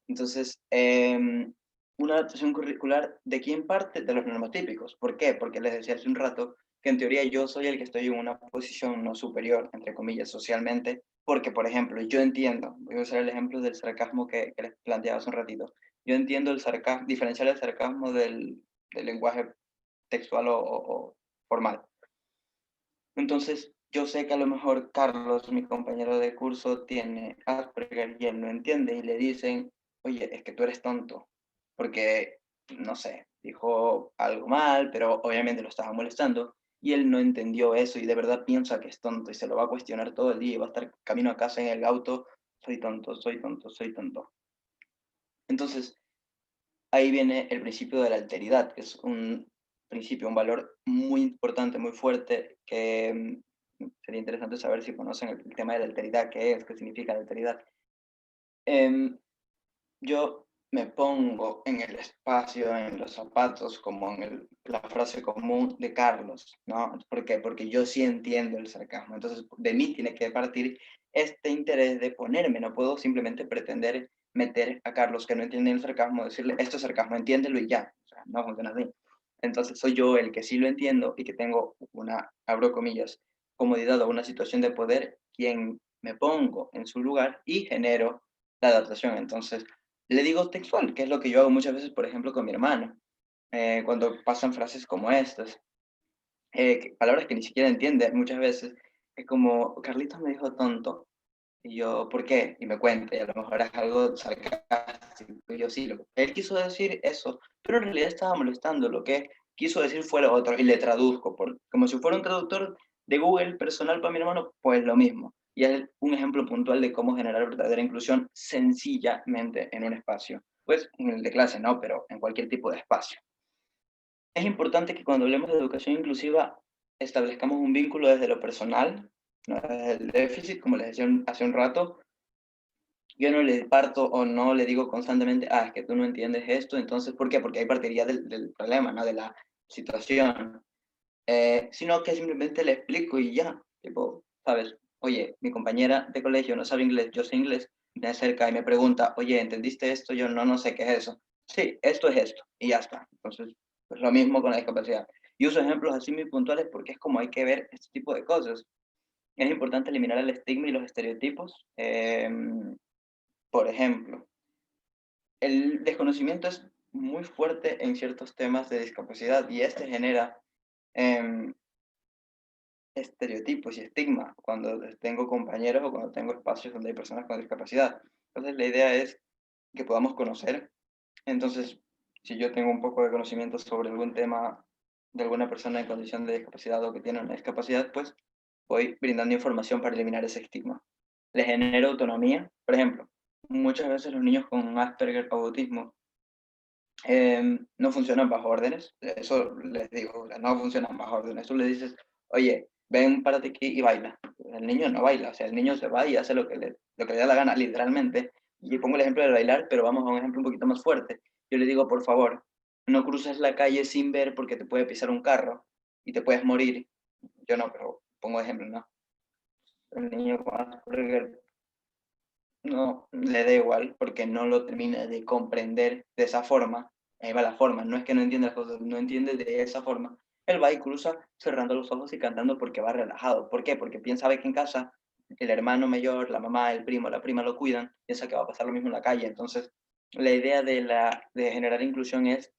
B: Entonces, una adaptación curricular, ¿de quién parte? De los normotípicos. ¿Por qué? Porque les decía hace un rato que en teoría yo soy el que estoy en una posición no superior, entre comillas, socialmente, porque, por ejemplo, yo entiendo, voy a usar el ejemplo del sarcasmo que les planteaba hace un ratito, yo entiendo el sarcasmo, diferenciar el sarcasmo del lenguaje textual o formal. Entonces, yo sé que a lo mejor Carlos, mi compañero de curso, tiene Asperger y él no entiende y le dicen, oye, es que tú eres tonto, porque, no sé, dijo algo mal, pero obviamente lo estaba molestando y él no entendió eso y de verdad piensa que es tonto y se lo va a cuestionar todo el día y va a estar camino a casa en el auto soy tonto, soy tonto, soy tonto. Entonces, ahí viene el principio de la alteridad, que es un principio, un valor muy importante, muy fuerte, que sería interesante saber si conocen el tema de la alteridad, qué es, qué significa la alteridad. Yo me pongo en el espacio, en los zapatos, como en la frase común de Carlos, ¿no? ¿Por qué? Porque yo sí entiendo el sarcasmo. Entonces, de mí tiene que partir este interés de ponerme. No puedo simplemente pretender meter a Carlos que no entiende el sarcasmo, decirle, esto es sarcasmo, entiéndelo y ya. O sea, no funciona así. Entonces, soy yo el que sí lo entiendo y que tengo una, abro comillas, comodidad o una situación de poder, quien me pongo en su lugar y genero la adaptación. Entonces, le digo textual, que es lo que yo hago muchas veces, por ejemplo, con mi hermano, cuando pasan frases como estas, palabras que ni siquiera entiende muchas veces, es como, Carlitos me dijo tonto, y yo, ¿por qué? Y me cuenta, y a lo mejor es algo sarcástico, y yo sí, él quiso decir eso, pero en realidad estaba molestando, lo que quiso decir fue lo otro, y le traduzco, como si fuera un traductor de Google personal para mi hermano, pues lo mismo. Y es un ejemplo puntual de cómo generar verdadera inclusión sencillamente en un espacio. Pues en el de clase no, pero en cualquier tipo de espacio. Es importante que cuando hablemos de educación inclusiva establezcamos un vínculo desde lo personal, no desde el déficit, como les decía hace un rato. Yo no le parto o no le digo constantemente, es que tú no entiendes esto, entonces, ¿por qué? Porque ahí partiría del problema, ¿no? De la situación. Sino que simplemente le explico y ya, tipo, ¿sabes? Oye, mi compañera de colegio no sabe inglés, yo sé inglés, me acerca y me pregunta, oye, ¿entendiste esto? Yo no sé qué es eso. Sí, esto es esto, y ya está. Entonces, pues lo mismo con la discapacidad. Y uso ejemplos así muy puntuales porque es como hay que ver este tipo de cosas. Es importante eliminar el estigma y los estereotipos. Por ejemplo, el desconocimiento es muy fuerte en ciertos temas de discapacidad y este genera em, estereotipos y estigma cuando tengo compañeros o cuando tengo espacios donde hay personas con discapacidad. Entonces la idea es que podamos conocer. Entonces, si yo tengo un poco de conocimiento sobre algún tema de alguna persona en condición de discapacidad o que tiene una discapacidad, pues voy brindando información para eliminar ese estigma. Le genero autonomía. Por ejemplo, muchas veces los niños con Asperger o autismo no funcionan bajo órdenes. Eso les digo, no funcionan bajo órdenes. Tú le dices, oye, ven, párate aquí y baila. El niño no baila, o sea, el niño se va y hace lo que le da la gana, literalmente. Y pongo el ejemplo del bailar, pero vamos a un ejemplo un poquito más fuerte. Yo le digo, por favor, no cruces la calle sin ver porque te puede pisar un carro y te puedes morir. Yo no, pero pongo ejemplo, ¿no? El niño con Asperger no le da igual porque no lo termina de comprender de esa forma. Ahí va la forma, no es que no entienda las cosas, no entiende de esa forma. Él va y cruza cerrando los ojos y cantando porque va relajado. ¿Por qué? Porque sabe que en casa el hermano mayor, la mamá, el primo, la prima lo cuidan, piensa que va a pasar lo mismo en la calle. Entonces, la idea de generar inclusión es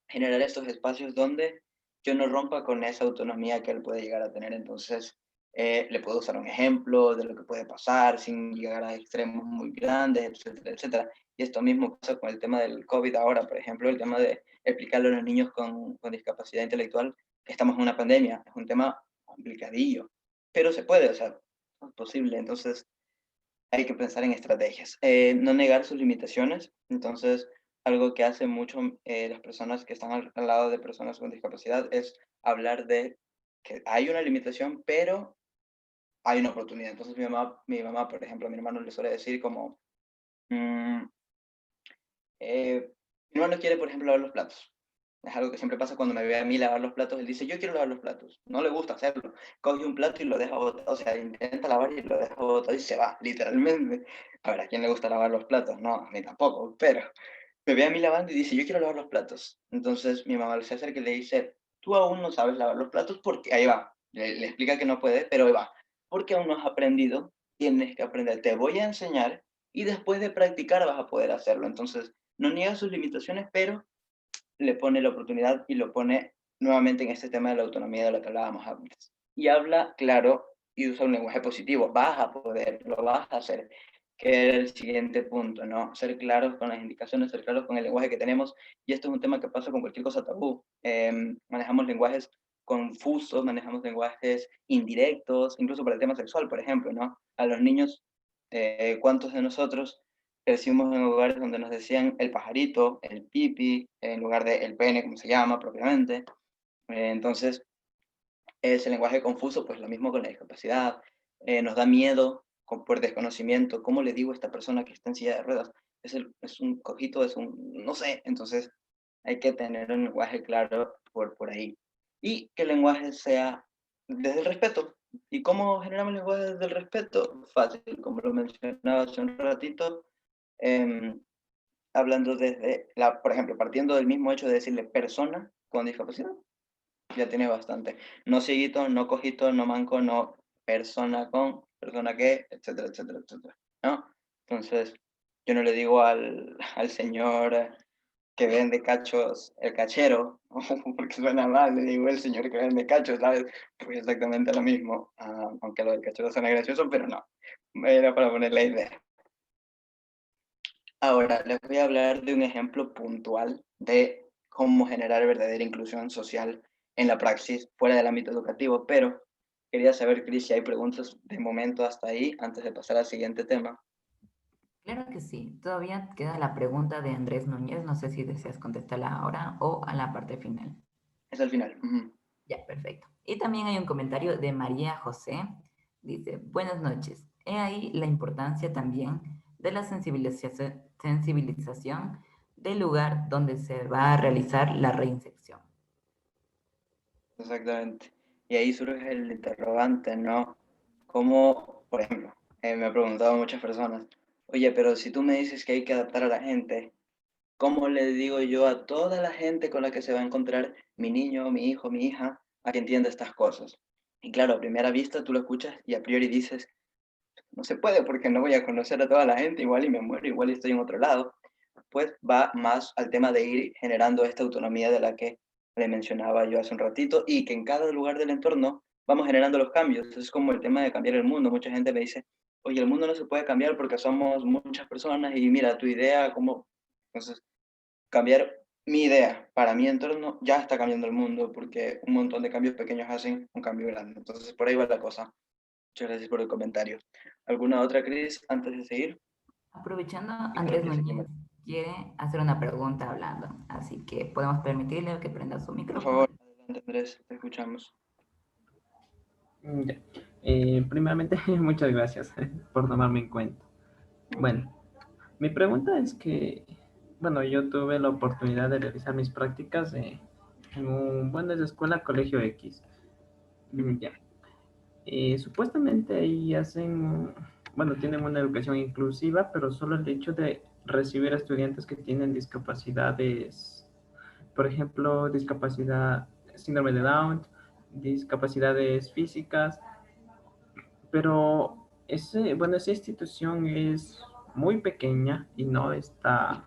B: generar estos espacios donde yo no rompa con esa autonomía que él puede llegar a tener. Entonces, le puedo usar un ejemplo de lo que puede pasar sin llegar a extremos muy grandes, etcétera, etcétera. Y esto mismo pasa con el tema del COVID ahora, por ejemplo, el tema de explicarle a los niños con discapacidad intelectual que estamos en una pandemia. Es un tema complicadillo, pero se puede, o sea, es posible. Entonces, hay que pensar en estrategias. No negar sus limitaciones. Entonces, algo que hacen mucho las personas que están al lado de personas con discapacidad es hablar de que hay una limitación, pero hay una oportunidad. Entonces, mi mamá, por ejemplo, a mi hermano le suele decir como, mm, mi hermano quiere, por ejemplo, lavar los platos. Es algo que siempre pasa cuando me ve a mí lavar los platos. Él dice, yo quiero lavar los platos. No le gusta hacerlo. Coge un plato y lo deja botado. O sea, intenta lavar y lo deja botado y se va, literalmente. A ver, ¿a quién le gusta lavar los platos? No, a mí tampoco. Pero me ve a mí lavando y dice, yo quiero lavar los platos. Entonces mi mamá se acerca y le dice, tú aún no sabes lavar los platos porque ahí va. Le explica que no puede, pero ahí va. Porque aún no has aprendido, tienes que aprender. Te voy a enseñar y después de practicar vas a poder hacerlo. Entonces, no niega sus limitaciones, pero le pone la oportunidad y lo pone nuevamente en este tema de la autonomía de lo que hablábamos antes. Y habla claro y usa un lenguaje positivo. Vas a poder, lo vas a hacer, que era el siguiente punto, ¿no? Ser claros con las indicaciones, ser claros con el lenguaje que tenemos. Y esto es un tema que pasa con cualquier cosa tabú. Manejamos lenguajes confusos, manejamos lenguajes indirectos, incluso para el tema sexual, por ejemplo, ¿no? A los niños ¿Cuántos de nosotros crecimos en lugares donde nos decían el pajarito, el pipi, en lugar de el pene, como se llama propiamente? Entonces, ese lenguaje confuso, pues lo mismo con la discapacidad. Nos da miedo por desconocimiento. ¿Cómo le digo a esta persona que está en silla de ruedas? Es un cojito, es un, no sé. Entonces, hay que tener un lenguaje claro por ahí. Y que el lenguaje sea desde el respeto. ¿Y cómo generamos lenguaje desde el respeto? Fácil, como lo mencionaba hace un ratito, em, hablando desde, por ejemplo, partiendo del mismo hecho de decirle persona con discapacidad, ya tiene bastante. No cieguito, no cojito, no manco, no persona con, persona que, etcétera, etcétera, etcétera, ¿no? Entonces, yo no le digo al señor que vende cachos, el cachero, porque suena mal, le digo el señor que vende cachos, ¿sabes? Pues exactamente lo mismo, aunque lo del cachero suena gracioso, pero no, era para poner la idea. Ahora, les voy a hablar de un ejemplo puntual de cómo generar verdadera inclusión social en la praxis fuera del ámbito educativo, pero quería saber, Cris, si hay preguntas de momento hasta ahí, antes de pasar al siguiente tema.
D: Claro que sí. Todavía queda la pregunta de Andrés Núñez. No sé si deseas contestarla ahora o a la parte final.
B: Es al final.
D: Ya, perfecto. Y también hay un comentario de María José. Dice, buenas noches. He ahí la importancia también de la sensibilización del lugar donde se va a realizar la reinserción.
B: Exactamente. Y ahí surge el interrogante, ¿no? Como, por ejemplo, me han preguntado muchas personas, oye, pero si tú me dices que hay que adaptar a la gente, ¿cómo le digo yo a toda la gente con la que se va a encontrar mi niño, mi hijo, mi hija, a que entienda estas cosas? Y claro, a primera vista tú lo escuchas y a priori dices, no se puede porque no voy a conocer a toda la gente, igual y me muero, igual y estoy en otro lado. Pues va más al tema de ir generando esta autonomía de la que le mencionaba yo hace un ratito y que en cada lugar del entorno vamos generando los cambios. Es como el tema de cambiar el mundo. Mucha gente me dice, oye, el mundo no se puede cambiar porque somos muchas personas y mira, tu idea, ¿cómo? Entonces, cambiar mi idea para mi entorno ya está cambiando el mundo porque un montón de cambios pequeños hacen un cambio grande. Entonces, por ahí va la cosa. Muchas gracias por el comentario. ¿Alguna otra, Cris, antes de seguir?
D: Aprovechando,
B: Y creo
D: Andrés
B: que
D: Núñez
B: seguimos.
D: quiere hacer una pregunta hablando, así que podemos permitirle que prenda su
B: Por
D: micrófono.
B: favor, adelante, Andrés, te escuchamos.
C: Ya. Primeramente, muchas gracias por tomarme en cuenta. Bueno, mi pregunta es que, bueno, yo tuve la oportunidad de realizar mis prácticas en bueno, es escuela Colegio X. Ya. Supuestamente ahí hacen, bueno, tienen una educación inclusiva, pero solo el hecho de recibir a estudiantes que tienen discapacidades, por ejemplo, discapacidad, síndrome de Down, discapacidades físicas, pero bueno, esa institución es muy pequeña y no está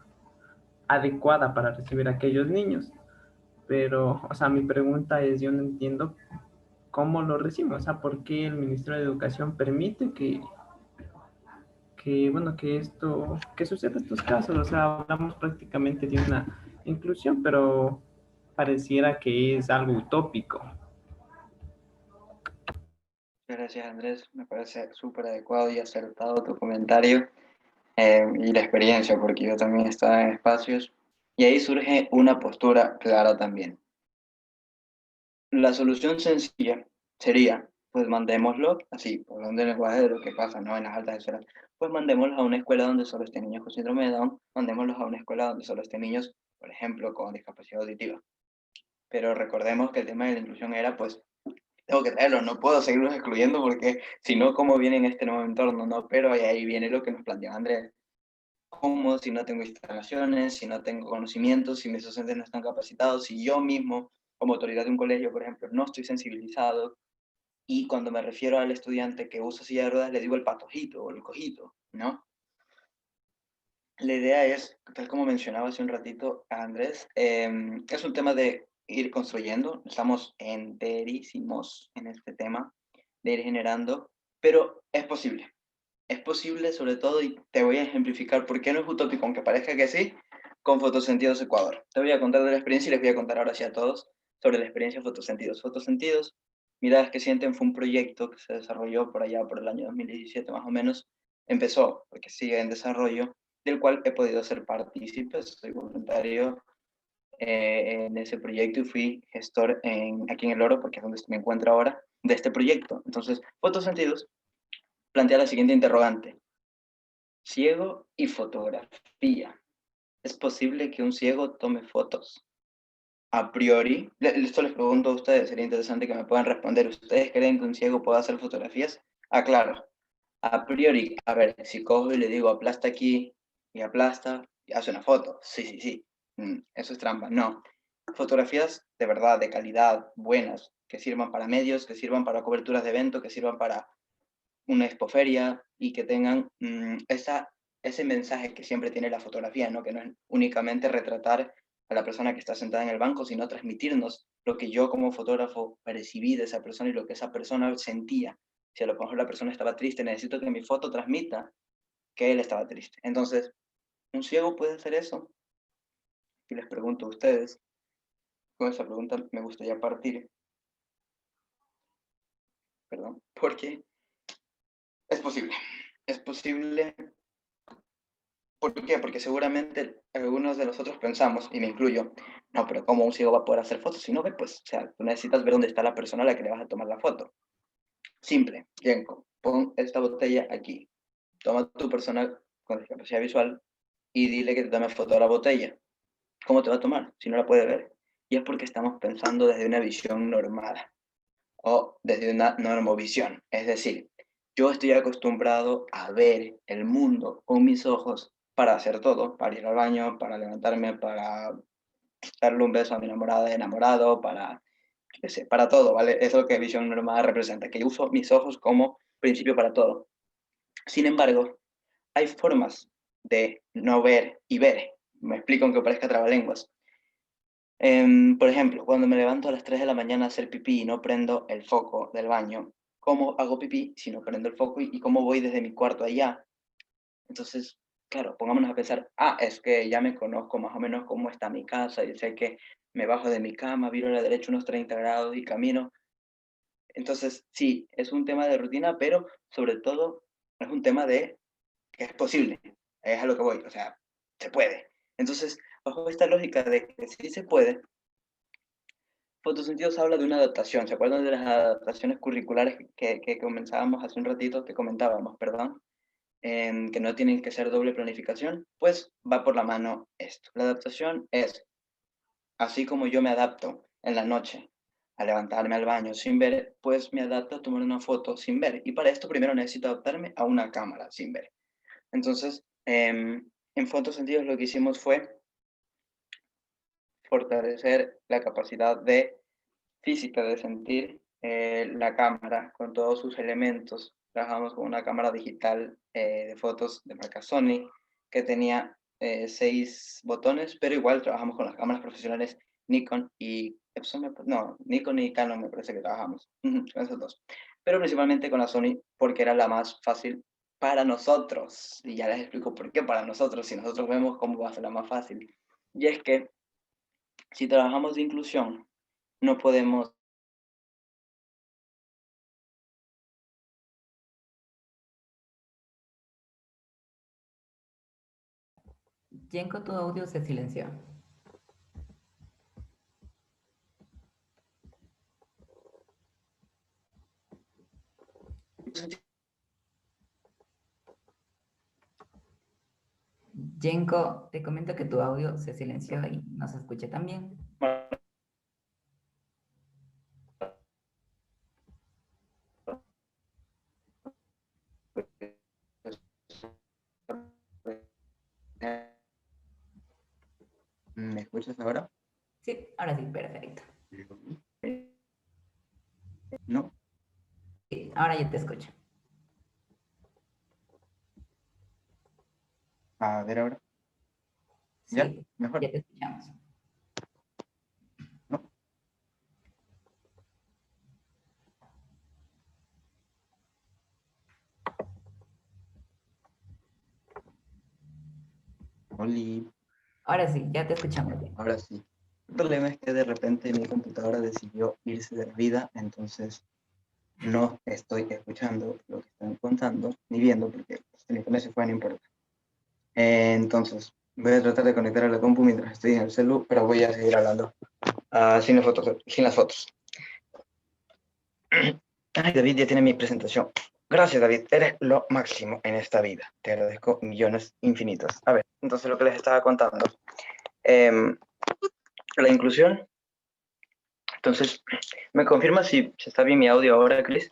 C: adecuada para recibir a aquellos niños. Pero, o sea, mi pregunta es, yo no entiendo cómo lo recibo, o sea, por qué el Ministerio de Educación permite bueno, que suceda estos casos, o sea, hablamos prácticamente de una inclusión, pero pareciera que es algo utópico.
B: Gracias, Andrés. Me parece súper adecuado y acertado tu comentario y la experiencia, porque yo también estaba en espacios y ahí surge una postura clara también. La solución sencilla sería, pues mandémoslo así, por donde el lenguaje de lo que pasa, ¿no? En las altas esferas, pues mandémoslos a una escuela donde solo estén niños con síndrome de Down, mandémoslos a una escuela donde solo estén niños, por ejemplo, con discapacidad auditiva. Pero recordemos que el tema de la inclusión era, pues, tengo que traerlos, no puedo seguirlos excluyendo porque si no, ¿cómo vienen en este nuevo entorno? ¿No? Pero ahí viene lo que nos plantea Andrés. ¿Cómo si no tengo instalaciones, si no tengo conocimientos, si mis docentes no están capacitados, si yo mismo, como autoridad de un colegio, por ejemplo, no estoy sensibilizado? Y cuando me refiero al estudiante que usa silla de ruedas, le digo el patojito o el cojito, ¿no? La idea es, tal como mencionaba hace un ratito a Andrés, es un tema de ir construyendo, estamos enterísimos en este tema, de ir generando, pero es posible sobre todo, y te voy a ejemplificar por qué no es utópico, aunque parezca que sí, con Fotosentidos Ecuador. Te voy a contar de la experiencia y les voy a contar ahora sí a todos sobre la experiencia de Fotosentidos. Fotosentidos, Miradas que Sienten fue un proyecto que se desarrolló por allá por el año 2017 más o menos, empezó, porque sigue en desarrollo, del cual he podido ser partícipe, soy voluntario en ese proyecto y fui gestor aquí en El Oro, porque es donde me encuentro ahora, de este proyecto. Entonces, Fotosentidos plantea la siguiente interrogante: ciego y fotografía. ¿Es posible que un ciego tome fotos? A priori, esto les pregunto a ustedes, sería interesante que me puedan responder. ¿Ustedes creen que un ciego puede hacer fotografías? Ah, claro. A priori, a ver, si cojo y le digo aplasta aquí y aplasta y hace una foto. Sí, sí, sí. Eso es trampa. No. Fotografías de verdad, de calidad, buenas, que sirvan para medios, que sirvan para coberturas de evento, que sirvan para una expoferia y que tengan ese mensaje que siempre tiene la fotografía, ¿no? Que no es únicamente retratar a la persona que está sentada en el banco, sino transmitirnos lo que yo como fotógrafo percibí de esa persona y lo que esa persona sentía. Si a lo mejor la persona estaba triste, necesito que mi foto transmita que él estaba triste. Entonces, ¿un ciego puede hacer eso? Y les pregunto a ustedes, con esa pregunta me gustaría partir, perdón, porque es posible. Es posible. ¿Por qué? Porque seguramente algunos de nosotros pensamos, y me incluyo, no, pero ¿cómo un ciego va a poder hacer fotos si no ve? Pues, o sea, tú necesitas ver dónde está la persona a la que le vas a tomar la foto. Simple, Yenko, pon esta botella aquí. Toma tu persona con discapacidad visual y dile que te tome foto de la botella. ¿Cómo te va a tomar si no la puede ver? Y es porque estamos pensando desde una visión normal o desde una normovisión. Es decir, yo estoy acostumbrado a ver el mundo con mis ojos para hacer todo, para ir al baño, para levantarme, para darle un beso a mi enamorada, enamorado, para, qué sé, para todo, ¿vale? Es lo que visión normal representa, que uso mis ojos como principio para todo. Sin embargo, hay formas de no ver y ver. Me explico aunque parezca trabalenguas. Por ejemplo, cuando me levanto a las 3 de la mañana a hacer pipí y no prendo el foco del baño, ¿cómo hago pipí si no prendo el foco y cómo voy desde mi cuarto allá? Entonces, claro, pongámonos a pensar, es que ya me conozco más o menos cómo está mi casa y sé que me bajo de mi cama, viro a la derecha unos 30 grados y camino. Entonces, sí, es un tema de rutina, pero sobre todo es un tema de que es posible, es a lo que voy, o sea, se puede. Entonces, bajo esta lógica de que sí se puede, Fotosentidos habla de una adaptación. ¿Se acuerdan de las adaptaciones curriculares que comenzábamos hace un ratito, que comentábamos, perdón? Que no tienen que ser doble planificación, pues va por la mano esto. La adaptación es, así como yo me adapto en la noche a levantarme al baño sin ver, pues me adapto a tomar una foto sin ver. Y para esto primero necesito adaptarme a una cámara sin ver. Entonces, en Fotosentidos lo que hicimos fue fortalecer la capacidad de física de sentir la cámara con todos sus elementos. Trabajamos con una cámara digital de fotos de marca Sony que tenía 6 botones, pero igual trabajamos con las cámaras profesionales Nikon y Epson, no, Nikon y Canon me parece que trabajamos, con esos dos. Pero principalmente con la Sony porque era la más fácil para nosotros. Y ya les explico por qué para nosotros, si nosotros vemos cómo va a ser la más fácil. Y es que si trabajamos de inclusión, no podemos.
D: Yenko, tu audio se silenció. Yenko, te comento que tu audio se silenció y no se escucha tan bien.
B: ¿Me escuchas ahora?
D: Sí, ahora sí, perfecto.
B: No.
D: Sí, ahora ya te escucho.
B: A ver ahora.
D: Sí,
B: ¿Ya? ¿Mejor?
D: ya te escuchamos.
B: ¿No? Oli.
D: Ahora sí, ya te escuchamos bien.
B: Ahora sí. El problema es que de repente mi computadora decidió irse de la vida, entonces no estoy escuchando lo que están contando ni viendo porque el internet se fue, no importa. Entonces, voy a tratar de conectar a la compu mientras estoy en el celu, pero voy a seguir hablando sin las fotos, sin las fotos. Ay, David ya tiene mi presentación. Gracias, David. Eres lo máximo en esta vida. Te agradezco millones infinitos. A ver, entonces lo que les estaba contando. La inclusión. Entonces, ¿me confirma si está bien mi audio ahora, Cris?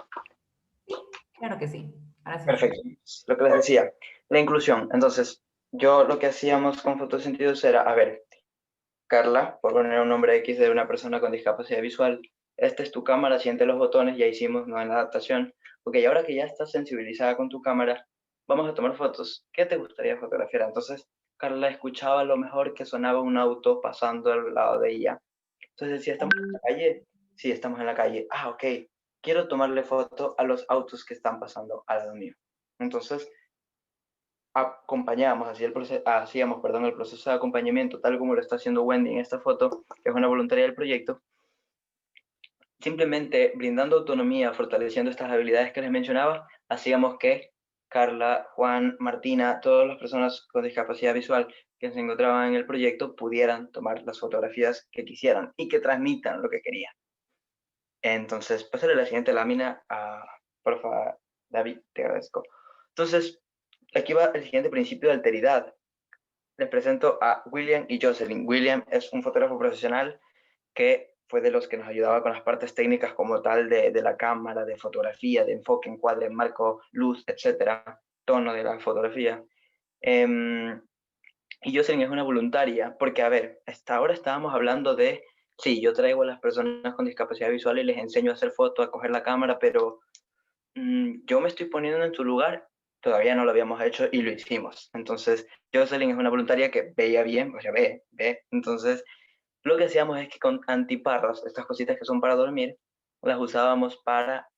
D: Claro que sí. Ahora sí.
B: Perfecto. Lo que les decía, la inclusión. Entonces, yo lo que hacíamos con fotosentidos era, a ver, Carla, por poner un nombre X de una persona con discapacidad visual, esta es tu cámara, siente los botones, ya hicimos ¿no? en la adaptación. Ok, ahora que ya estás sensibilizada con tu cámara, vamos a tomar fotos. ¿Qué te gustaría fotografiar? Entonces, Carla escuchaba lo mejor que sonaba un auto pasando al lado de ella. Entonces, si estamos en la calle, sí, estamos en la calle. Ah, ok, quiero tomarle foto a los autos que están pasando al lado mío. Entonces, acompañábamos, hacíamos el proceso de acompañamiento, tal como lo está haciendo Wendy en esta foto, que es una voluntaria del proyecto, simplemente brindando autonomía, fortaleciendo estas habilidades que les mencionaba, hacíamos que Carla, Juan, Martina, todas las personas con discapacidad visual que se encontraban en el proyecto pudieran tomar las fotografías que quisieran y que transmitan lo que querían. Entonces, pásale la siguiente lámina a, porfa, David, te agradezco. Entonces, aquí va el siguiente principio de alteridad. Les presento a William y Jocelyn. William es un fotógrafo profesional que fue de los que nos ayudaba con las partes técnicas como tal de la cámara, de fotografía, de enfoque, encuadre, marco, luz, etcétera, tono de la fotografía. Y Jocelyn es una voluntaria, porque a ver, hasta ahora estábamos hablando de, sí, yo traigo a las personas con discapacidad visual y les enseño a hacer fotos, a coger la cámara, pero yo me estoy poniendo en su lugar, todavía no lo habíamos hecho y lo hicimos. Entonces, Jocelyn es una voluntaria que veía bien, o sea, ve. Entonces, lo que hacíamos es que con antiparras, estas cositas que son para dormir, las usábamos para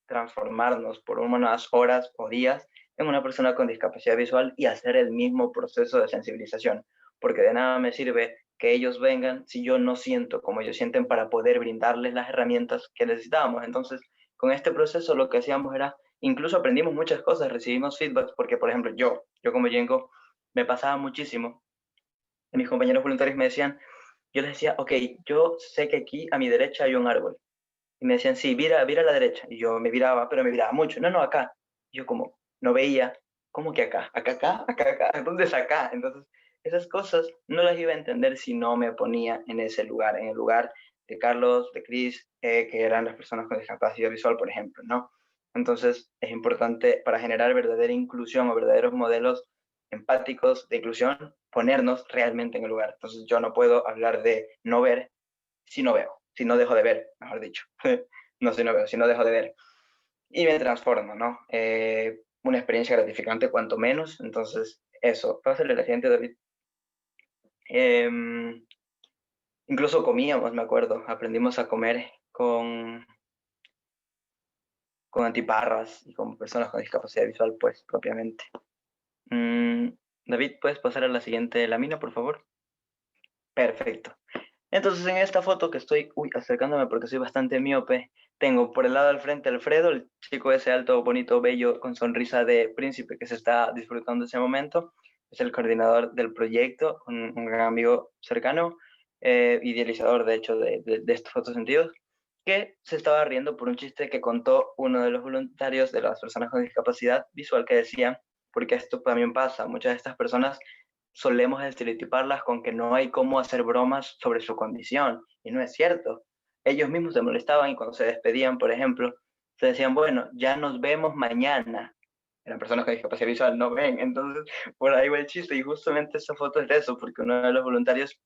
B: transformarnos por unas horas o días en una persona con discapacidad visual y hacer el mismo proceso de sensibilización. Porque de nada me sirve que ellos vengan si yo no siento como ellos sienten para poder brindarles las herramientas que necesitábamos. Entonces, con este proceso lo que hacíamos era, incluso aprendimos muchas cosas, recibimos feedbacks, porque por ejemplo yo como Yenko, me pasaba muchísimo. Mis compañeros voluntarios me decían, yo les decía, ok, yo sé que aquí a mi derecha hay un árbol. Y me decían, sí, vira a la derecha. Y yo me viraba, pero me viraba mucho. No, acá. Y yo como, no veía, ¿cómo que acá? Acá. ¿Dónde es acá? Entonces, esas cosas no las iba a entender si no me ponía en ese lugar, en el lugar de Carlos, de Chris, que eran las personas con discapacidad visual, por ejemplo, ¿no? Entonces, es importante para generar verdadera inclusión o verdaderos modelos empáticos de inclusión, ponernos realmente en el lugar. Entonces, yo no puedo hablar de no ver si no veo, si no dejo de ver, mejor dicho. No si no veo, si no dejo de ver. Y me transformo, ¿no? Una experiencia gratificante cuanto menos. Entonces, eso. Pásale a la gente, David. Incluso comíamos, me acuerdo. Aprendimos a comer con antiparras y con personas con discapacidad visual, pues, propiamente. David, ¿puedes pasar a la siguiente lámina, por favor? Perfecto. Entonces en esta foto que estoy acercándome porque soy bastante miope, tengo por el lado del frente a Alfredo, el chico ese alto, bonito, bello, con sonrisa de príncipe que se está disfrutando ese momento. Es el coordinador del proyecto, un gran amigo cercano, idealizador de hecho de estos fotosentidos, que se estaba riendo por un chiste que contó uno de los voluntarios de las personas con discapacidad visual que decía, porque esto también pasa, muchas de estas personas solemos estereotiparlas con que no hay cómo hacer bromas sobre su condición, y no es cierto. Ellos mismos se molestaban y cuando se despedían, por ejemplo, se decían, bueno, ya nos vemos mañana. Eran personas con discapacidad visual, no ven. Entonces, por ahí va el chiste, y justamente esa foto es de eso, porque uno de los voluntarios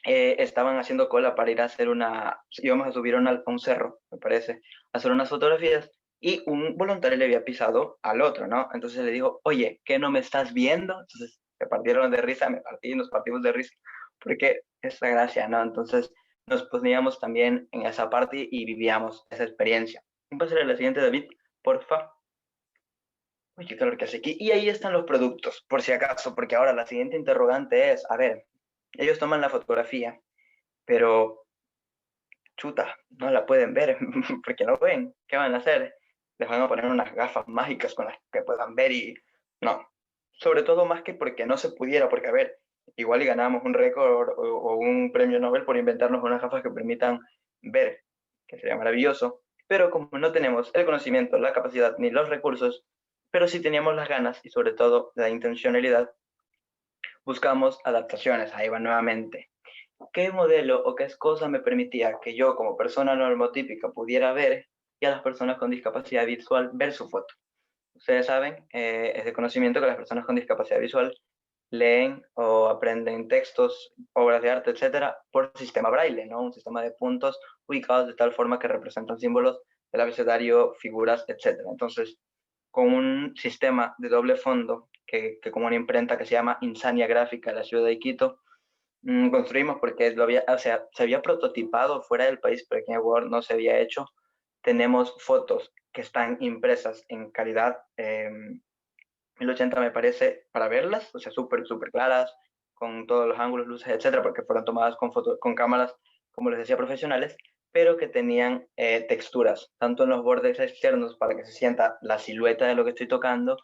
B: estaban haciendo cola para ir a hacer íbamos a subir a un cerro, me parece, a hacer unas fotografías, y un voluntario le había pisado al otro, ¿no? Entonces le dijo, oye, ¿qué no me estás viendo? Entonces se partieron de risa, me partí y nos partimos de risa, porque es la gracia, ¿no? Entonces nos poníamos también en esa parte y vivíamos esa experiencia. Pásale a la siguiente, David, porfa. Uy, qué calor que hace aquí. Y ahí están los productos, por si acaso, porque ahora la siguiente interrogante es, a ver, ellos toman la fotografía, pero chuta, no la pueden ver porque no ven. ¿Qué van a hacer? Les van a poner unas gafas mágicas con las que puedan ver y No. Sobre todo más que porque no se pudiera, porque a ver, igual y ganábamos un récord o un premio Nobel por inventarnos unas gafas que permitan ver, que sería maravilloso, pero como no tenemos el conocimiento, la capacidad ni los recursos, pero sí teníamos las ganas y sobre todo la intencionalidad, buscamos adaptaciones. Ahí va nuevamente. ¿Qué modelo o qué cosa me permitía que yo como persona normotípica pudiera ver y a las personas con discapacidad visual ver su foto? Ustedes saben, es de conocimiento que las personas con discapacidad visual leen o aprenden textos, obras de arte, etcétera, por sistema braille, ¿no? Un sistema de puntos ubicados de tal forma que representan símbolos del abecedario, figuras, etcétera. Entonces, con un sistema de doble fondo, que como una imprenta que se llama Insania Gráfica de la ciudad de Quito, construimos porque o sea, se había prototipado fuera del país, pero aquí en Ecuador no se había hecho. Tenemos fotos que están impresas en calidad 1080 me parece, para verlas, o sea, súper, súper claras, con todos los ángulos, luces, etcétera, porque fueron tomadas con cámaras, como les decía, profesionales, pero que tenían texturas, tanto en los bordes externos para que se sienta la silueta de lo que estoy tocando,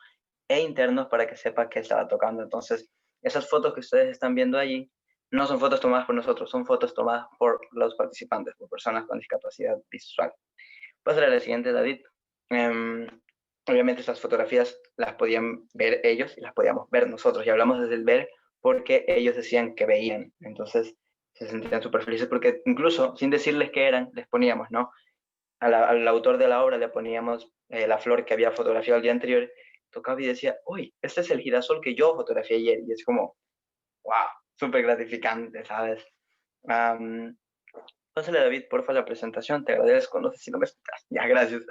B: e internos para que sepa que estaba tocando. Entonces, esas fotos que ustedes están viendo allí no son fotos tomadas por nosotros, son fotos tomadas por los participantes, por personas con discapacidad visual. Pasaré a la siguiente, David. Em, Obviamente esas fotografías las podían ver ellos y las podíamos ver nosotros. Y hablamos desde el ver porque ellos decían que veían. Entonces se sentían súper felices porque incluso sin decirles qué eran, les poníamos, ¿no? Al autor de la obra le poníamos la flor que había fotografiado el día anterior. Tocaba y decía, uy, este es el girasol que yo fotografié ayer. Y es como, wow, súper gratificante, ¿sabes? Pásale, David, porfa, la presentación, te agradezco, no sé si no me escuchas. Ya, gracias.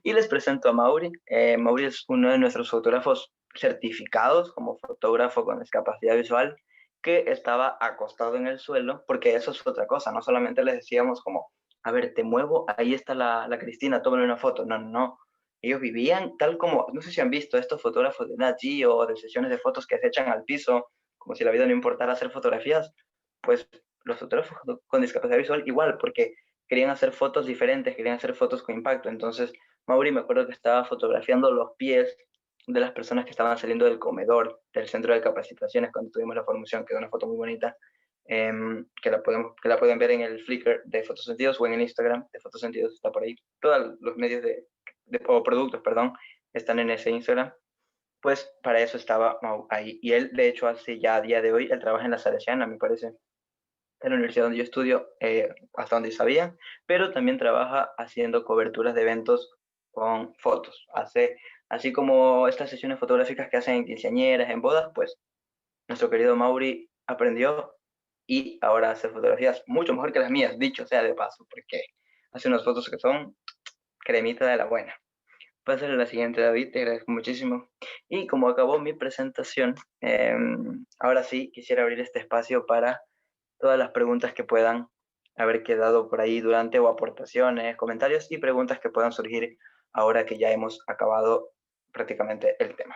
B: Y les presento a Mauri. Mauri es uno de nuestros fotógrafos certificados como fotógrafo con discapacidad visual, que estaba acostado en el suelo, porque eso es otra cosa, no solamente les decíamos como, a ver, te muevo, ahí está la Cristina, tómale una foto. No, no, no. Ellos vivían tal como, no sé si han visto estos fotógrafos de Nat Geo o de sesiones de fotos que se echan al piso, como si la vida no importara hacer fotografías. Pues los fotógrafos con discapacidad visual igual, porque querían hacer fotos diferentes, querían hacer fotos con impacto. Entonces, Mauri me acuerdo que estaba fotografiando los pies de las personas que estaban saliendo del comedor del centro de capacitaciones cuando tuvimos la formación, que es una foto muy bonita, que la pueden ver en el Flickr de Fotosentidos o en el Instagram de Fotosentidos, está por ahí. Todos los medios o productos, perdón, están en ese Instagram. Pues para eso estaba ahí. Y él, de hecho, hace ya a día de hoy, él trabaja en la Salesiana, me parece, en la universidad donde yo estudio, hasta donde sabía, pero también trabaja haciendo coberturas de eventos con fotos. Así como estas sesiones fotográficas que hacen en quinceañeras, en bodas, pues nuestro querido Mauri aprendió y ahora hace fotografías mucho mejor que las mías, dicho sea de paso, porque hace unas fotos que son cremita de la buena. Pásale a la siguiente, David, te agradezco muchísimo. Y como acabó mi presentación, ahora sí quisiera abrir este espacio para todas las preguntas que puedan haber quedado por ahí durante o aportaciones, comentarios y preguntas que puedan surgir ahora que ya hemos acabado prácticamente el tema.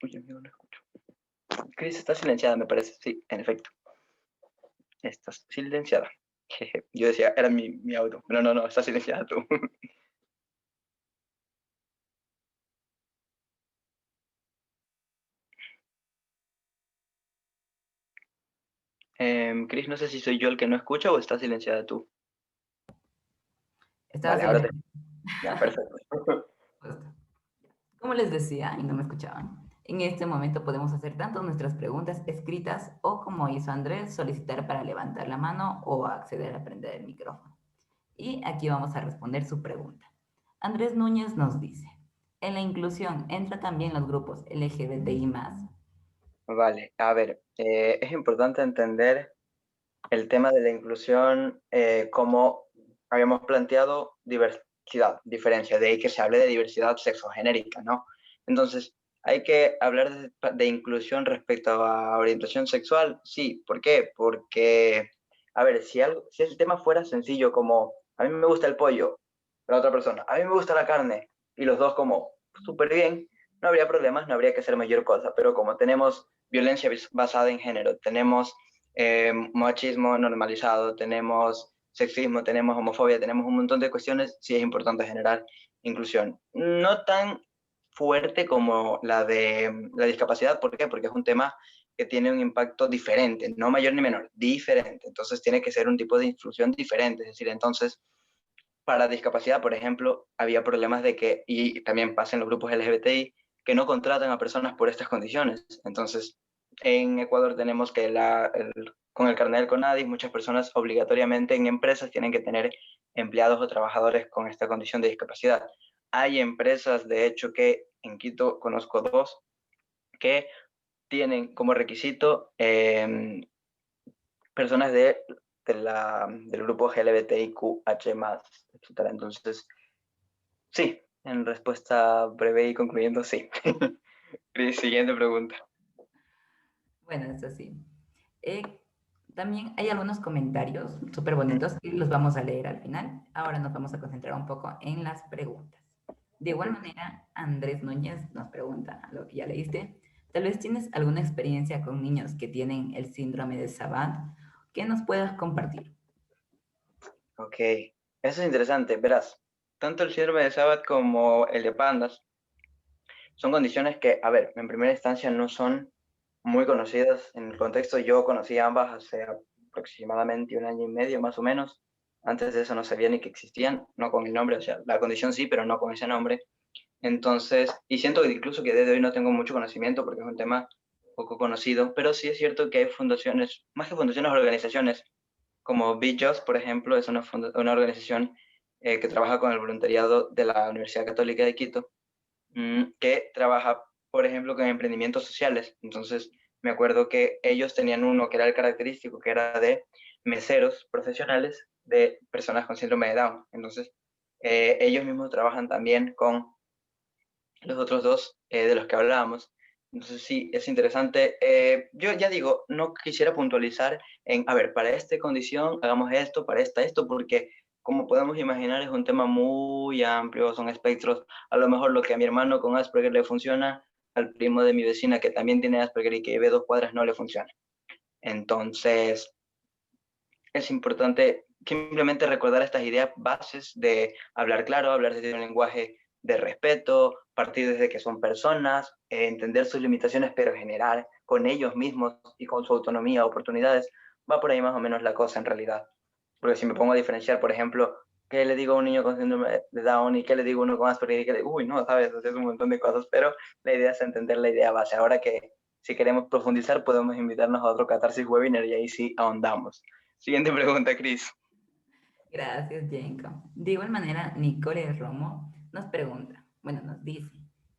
B: Uy, amigo, no escucho. Cris, está silenciada, me parece. Sí, en efecto. Estás silenciada. Yo decía, era mi auto. No, no, no, está silenciada tú. Cris, no sé si soy yo el que no escucha o está silenciada tú.
D: Estaba
B: Vale, ahora te...
D: silenciado.
B: Ya, perfecto.
D: Justo. Como les decía y no me escuchaban, en este momento podemos hacer tanto nuestras preguntas escritas o, como hizo Andrés, solicitar para levantar la mano o acceder a prender el micrófono. Y aquí vamos a responder su pregunta. Andrés Núñez nos dice, ¿en la inclusión entra también los grupos LGBTI+?
B: Vale, a ver, es importante entender el tema de la inclusión como habíamos planteado diversidad, diferencia, de ahí que se hable de diversidad sexogenérica, ¿no? Entonces, hay que hablar de inclusión respecto a orientación sexual, sí, ¿por qué? Porque, a ver, si el tema fuera sencillo como, a mí me gusta el pollo, la otra persona, a mí me gusta la carne, y los dos como, súper bien, no habría problemas, no habría que hacer mayor cosa, pero como tenemos violencia basada en género, tenemos machismo normalizado, tenemos sexismo, tenemos homofobia, tenemos un montón de cuestiones, sí es importante generar inclusión. No tan fuerte como la de la discapacidad, ¿por qué? Porque es un tema que tiene un impacto diferente, no mayor ni menor, diferente. Entonces tiene que ser un tipo de inclusión diferente, es decir, entonces para discapacidad, por ejemplo, había problemas de que, y también pasa en los grupos LGBTI, que no contratan a personas por estas condiciones. Entonces, en Ecuador tenemos que con el carnet del CONADIS, muchas personas obligatoriamente en empresas tienen que tener empleados o trabajadores con esta condición de discapacidad. Hay empresas, de hecho, que en Quito conozco dos, que tienen como requisito personas del grupo LGBTIQH+, etc. Entonces, sí, en respuesta breve y concluyendo, sí. Siguiente pregunta.
D: Bueno, eso sí. Eh, También hay algunos comentarios súper bonitos y los vamos a leer al final. Ahora nos vamos a concentrar un poco en las preguntas. De igual manera, Andrés Núñez nos pregunta, lo que ya leíste, tal vez tienes alguna experiencia con niños que tienen el síndrome de Savant que nos puedas compartir.
B: Ok, eso es interesante. Verás, tanto el síndrome de Savant como el de Pandas son condiciones que, a ver, en primera instancia no son muy conocidas en el contexto. Yo conocí ambas hace aproximadamente 1 año y medio, más o menos. Antes de eso no sabía ni que existían, no con el nombre, o sea, la condición sí, pero no con ese nombre. Entonces, y siento que incluso que desde hoy no tengo mucho conocimiento porque es un tema poco conocido, pero sí es cierto que hay fundaciones, más que fundaciones, organizaciones, como Be Just, por ejemplo, es una organización que trabaja con el voluntariado de la Universidad Católica de Quito, que trabaja, por ejemplo, con emprendimientos sociales. Entonces, me acuerdo que ellos tenían uno que era el característico, que era de meseros profesionales de personas con síndrome de Down. Entonces, ellos mismos trabajan también con los otros dos de los que hablábamos. Entonces sí, es interesante. Yo ya digo, no quisiera puntualizar en, a ver, para esta condición hagamos esto, para esta esto, porque como podemos imaginar es un tema muy amplio, son espectros. A lo mejor lo que a mi hermano con Asperger le funciona, al primo de mi vecina que también tiene Asperger y que vive 2 cuadras no le funciona. Entonces, es importante simplemente recordar estas ideas bases de hablar claro, hablar desde un lenguaje de respeto, partir desde que son personas, entender sus limitaciones, pero generar con ellos mismos y con su autonomía oportunidades. Va por ahí más o menos la cosa en realidad. Porque si me pongo a diferenciar, por ejemplo, ¿qué le digo a un niño con síndrome de Down y qué le digo a uno con Asperger? Y qué le digo, uy, no, sabes, es un montón de cosas, pero la idea es entender la idea base. Ahora que si queremos profundizar, podemos invitarnos a otro Catarsis Webinar y ahí sí ahondamos. Siguiente pregunta, Cris.
D: Gracias, Jenko. De igual manera, Nicole Romo nos pregunta, bueno, nos dice,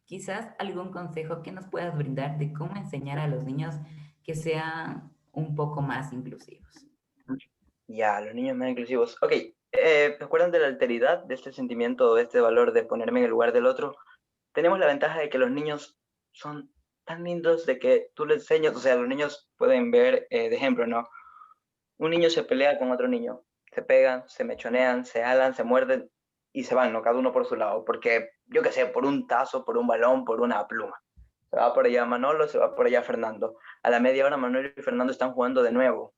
D: quizás algún consejo que nos puedas brindar de cómo enseñar a los niños que sean un poco más inclusivos.
B: Ya, los niños más inclusivos. Ok, ¿se acuerdan de la alteridad, de este sentimiento, de este valor de ponerme en el lugar del otro? Tenemos la ventaja de que los niños son tan lindos de que tú les enseñas, o sea, los niños pueden ver, de ejemplo, ¿no? Un niño se pelea con otro niño, se pegan, se mechonean, se alan, se muerden y se van, ¿no? Cada uno por su lado, porque, yo qué sé, por un tazo, por un balón, por una pluma. Se va por allá Manolo, se va por allá Fernando. A la media hora Manuel y Fernando están jugando de nuevo.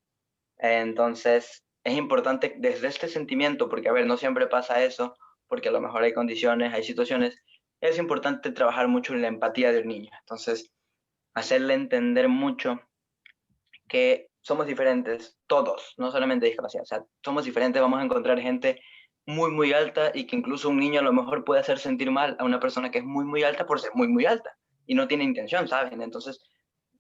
B: Entonces, es importante desde este sentimiento, porque a ver, no siempre pasa eso, porque a lo mejor hay condiciones, hay situaciones, es importante trabajar mucho en la empatía del niño. Entonces, hacerle entender mucho que somos diferentes, todos, no solamente discapacidad, o sea, somos diferentes, vamos a encontrar gente muy, muy alta y que incluso un niño a lo mejor puede hacer sentir mal a una persona que es muy, muy alta por ser muy, muy alta y no tiene intención, ¿saben? Entonces,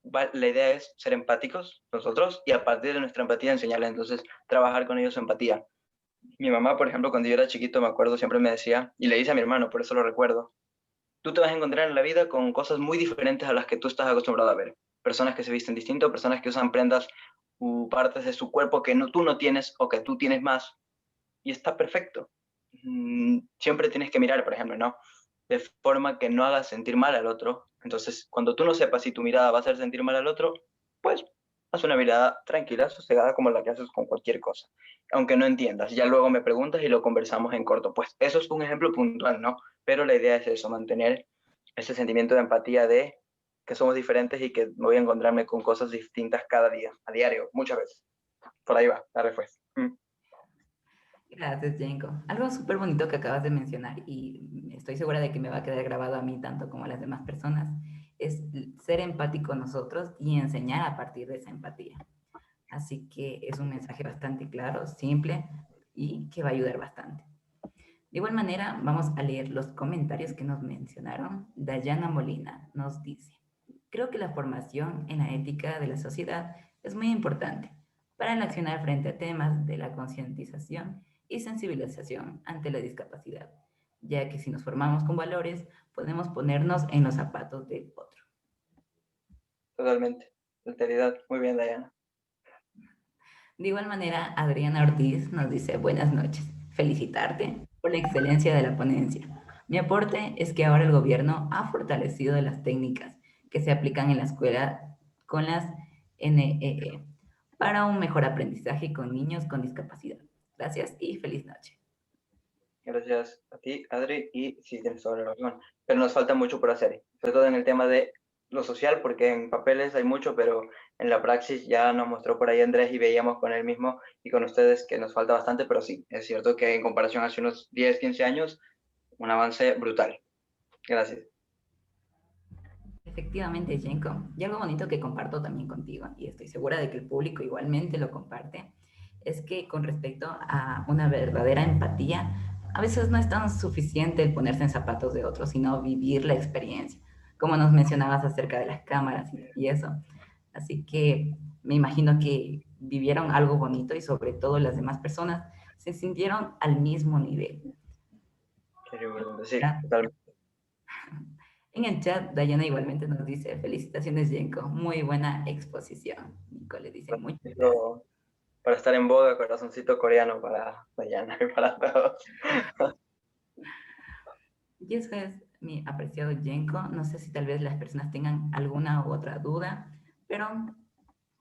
B: la idea es ser empáticos nosotros y a partir de nuestra empatía enseñarles, entonces, trabajar con ellos su empatía. Mi mamá, por ejemplo, cuando yo era chiquito, me acuerdo, siempre me decía, y le dice a mi hermano, por eso lo recuerdo, tú te vas a encontrar en la vida con cosas muy diferentes a las que tú estás acostumbrado a ver. Personas que se visten distinto, personas que usan prendas u partes de su cuerpo que no, tú no tienes o que tú tienes más. Y está perfecto. Siempre tienes que mirar, por ejemplo, ¿no? De forma que no hagas sentir mal al otro. Entonces, cuando tú no sepas si tu mirada va a hacer sentir mal al otro, pues haz una mirada tranquila, sosegada, como la que haces con cualquier cosa. Aunque no entiendas, ya luego me preguntas y lo conversamos en corto. Pues eso es un ejemplo puntual, ¿no? Pero la idea es eso, mantener ese sentimiento de empatía de que somos diferentes y que voy a encontrarme con cosas distintas cada día, a diario, muchas veces. Por ahí va la respuesta.
D: Gracias, Jenko. Algo súper bonito que acabas de mencionar y estoy segura de que me va a quedar grabado a mí tanto como a las demás personas, es ser empático nosotros y enseñar a partir de esa empatía. Así que es un mensaje bastante claro, simple y que va a ayudar bastante. De igual manera, vamos a leer los comentarios que nos mencionaron. Dayana Molina nos dice, creo que la formación en la ética de la sociedad es muy importante para el accionar frente a temas de la concientización y sensibilización ante la discapacidad, ya que si nos formamos con valores, podemos ponernos en los zapatos del otro.
B: Totalmente. Alteridad. Muy bien, Diana.
D: De igual manera, Adriana Ortiz nos dice, buenas noches, felicitarte por la excelencia de la ponencia. Mi aporte es que ahora el gobierno ha fortalecido las técnicas que se aplican en la escuela con las NEE para un mejor aprendizaje con niños con discapacidad. Gracias y feliz noche.
B: Gracias a ti, Adri, y sí, tienes toda la razón. Pero nos falta mucho por hacer, sobre todo en el tema de lo social, porque en papeles hay mucho, pero en la praxis ya nos mostró por ahí Andrés y veíamos con él mismo y con ustedes que nos falta bastante, pero sí, es cierto que en comparación hace unos 10, 15 años, un avance brutal. Gracias.
D: Efectivamente, Jenko. Y algo bonito que comparto también contigo, y estoy segura de que el público igualmente lo comparte, es que con respecto a una verdadera empatía, a veces no es tan suficiente el ponerse en zapatos de otros, sino vivir la experiencia, como nos mencionabas acerca de las cámaras y eso. Así que me imagino que vivieron algo bonito y sobre todo las demás personas se sintieron al mismo nivel.
B: Sí, totalmente.
D: En el chat, Dayana igualmente nos dice, felicitaciones, Jenko, muy buena exposición. Nico le dice, muchas gracias.
B: Para estar en boga, corazoncito coreano para Diana y para todos.
D: Y eso es mi apreciado Jenko. No sé si tal vez las personas tengan alguna u otra duda, pero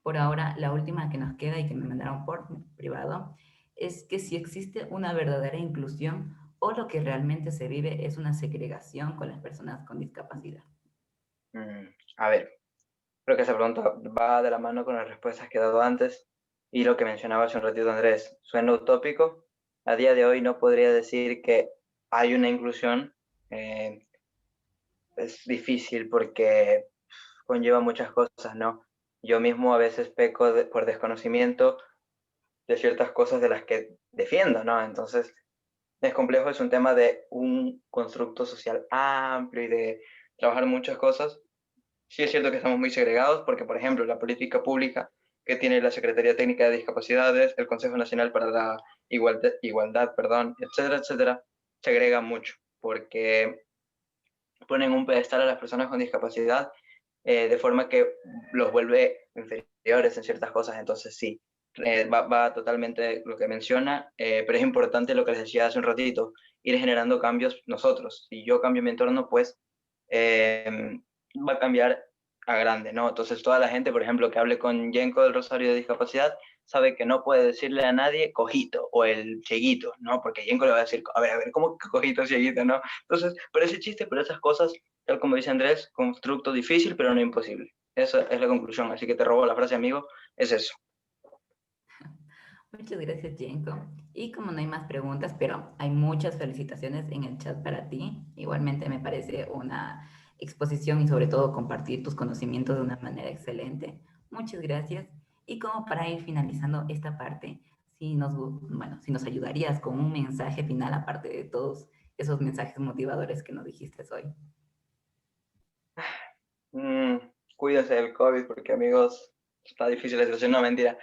D: por ahora la última que nos queda y que me mandaron por privado es que si existe una verdadera inclusión o lo que realmente se vive es una segregación con las personas con discapacidad.
B: A ver, creo que esa pregunta va de la mano con las respuestas que he dado antes y lo que mencionaba hace un ratito Andrés. Suena utópico. A día de hoy no podría decir que hay una inclusión. Es difícil porque conlleva muchas cosas, ¿no? Yo mismo a veces peco por desconocimiento de ciertas cosas de las que defiendo, ¿no? Entonces, es complejo, es un tema de un constructo social amplio y de trabajar muchas cosas. Sí es cierto que estamos muy segregados porque, por ejemplo, la política pública que tiene la Secretaría Técnica de Discapacidades, el Consejo Nacional para la Igualdad, perdón, etcétera, etcétera, segrega mucho porque ponen un pedestal a las personas con discapacidad de forma que los vuelve inferiores en ciertas cosas. Entonces, sí, va totalmente lo que menciona, pero es importante lo que les decía hace un ratito, ir generando cambios nosotros. Si yo cambio mi entorno, pues va a cambiar a grande, ¿no? Entonces, toda la gente, por ejemplo, que hable con Jenko del Rosario de Discapacidad, sabe que no puede decirle a nadie cojito o el cieguito, ¿no? Porque Jenko le va a decir, a ver, ¿cómo que cojito, cieguito, no? Entonces, pero ese chiste, pero esas cosas, tal como dice Andrés, constructo difícil, pero no imposible. Esa es la conclusión. Así que te robo la frase, amigo, es eso.
D: Muchas gracias, Jenko. Y como no hay más preguntas, pero hay muchas felicitaciones en el chat para ti. Igualmente me parece una exposición y sobre todo compartir tus conocimientos de una manera excelente. Muchas gracias. Y como para ir finalizando esta parte, si nos ayudarías con un mensaje final aparte de todos esos mensajes motivadores que nos dijiste hoy.
B: Cuídense del COVID porque, amigos, está difícil la situación, no, mentira.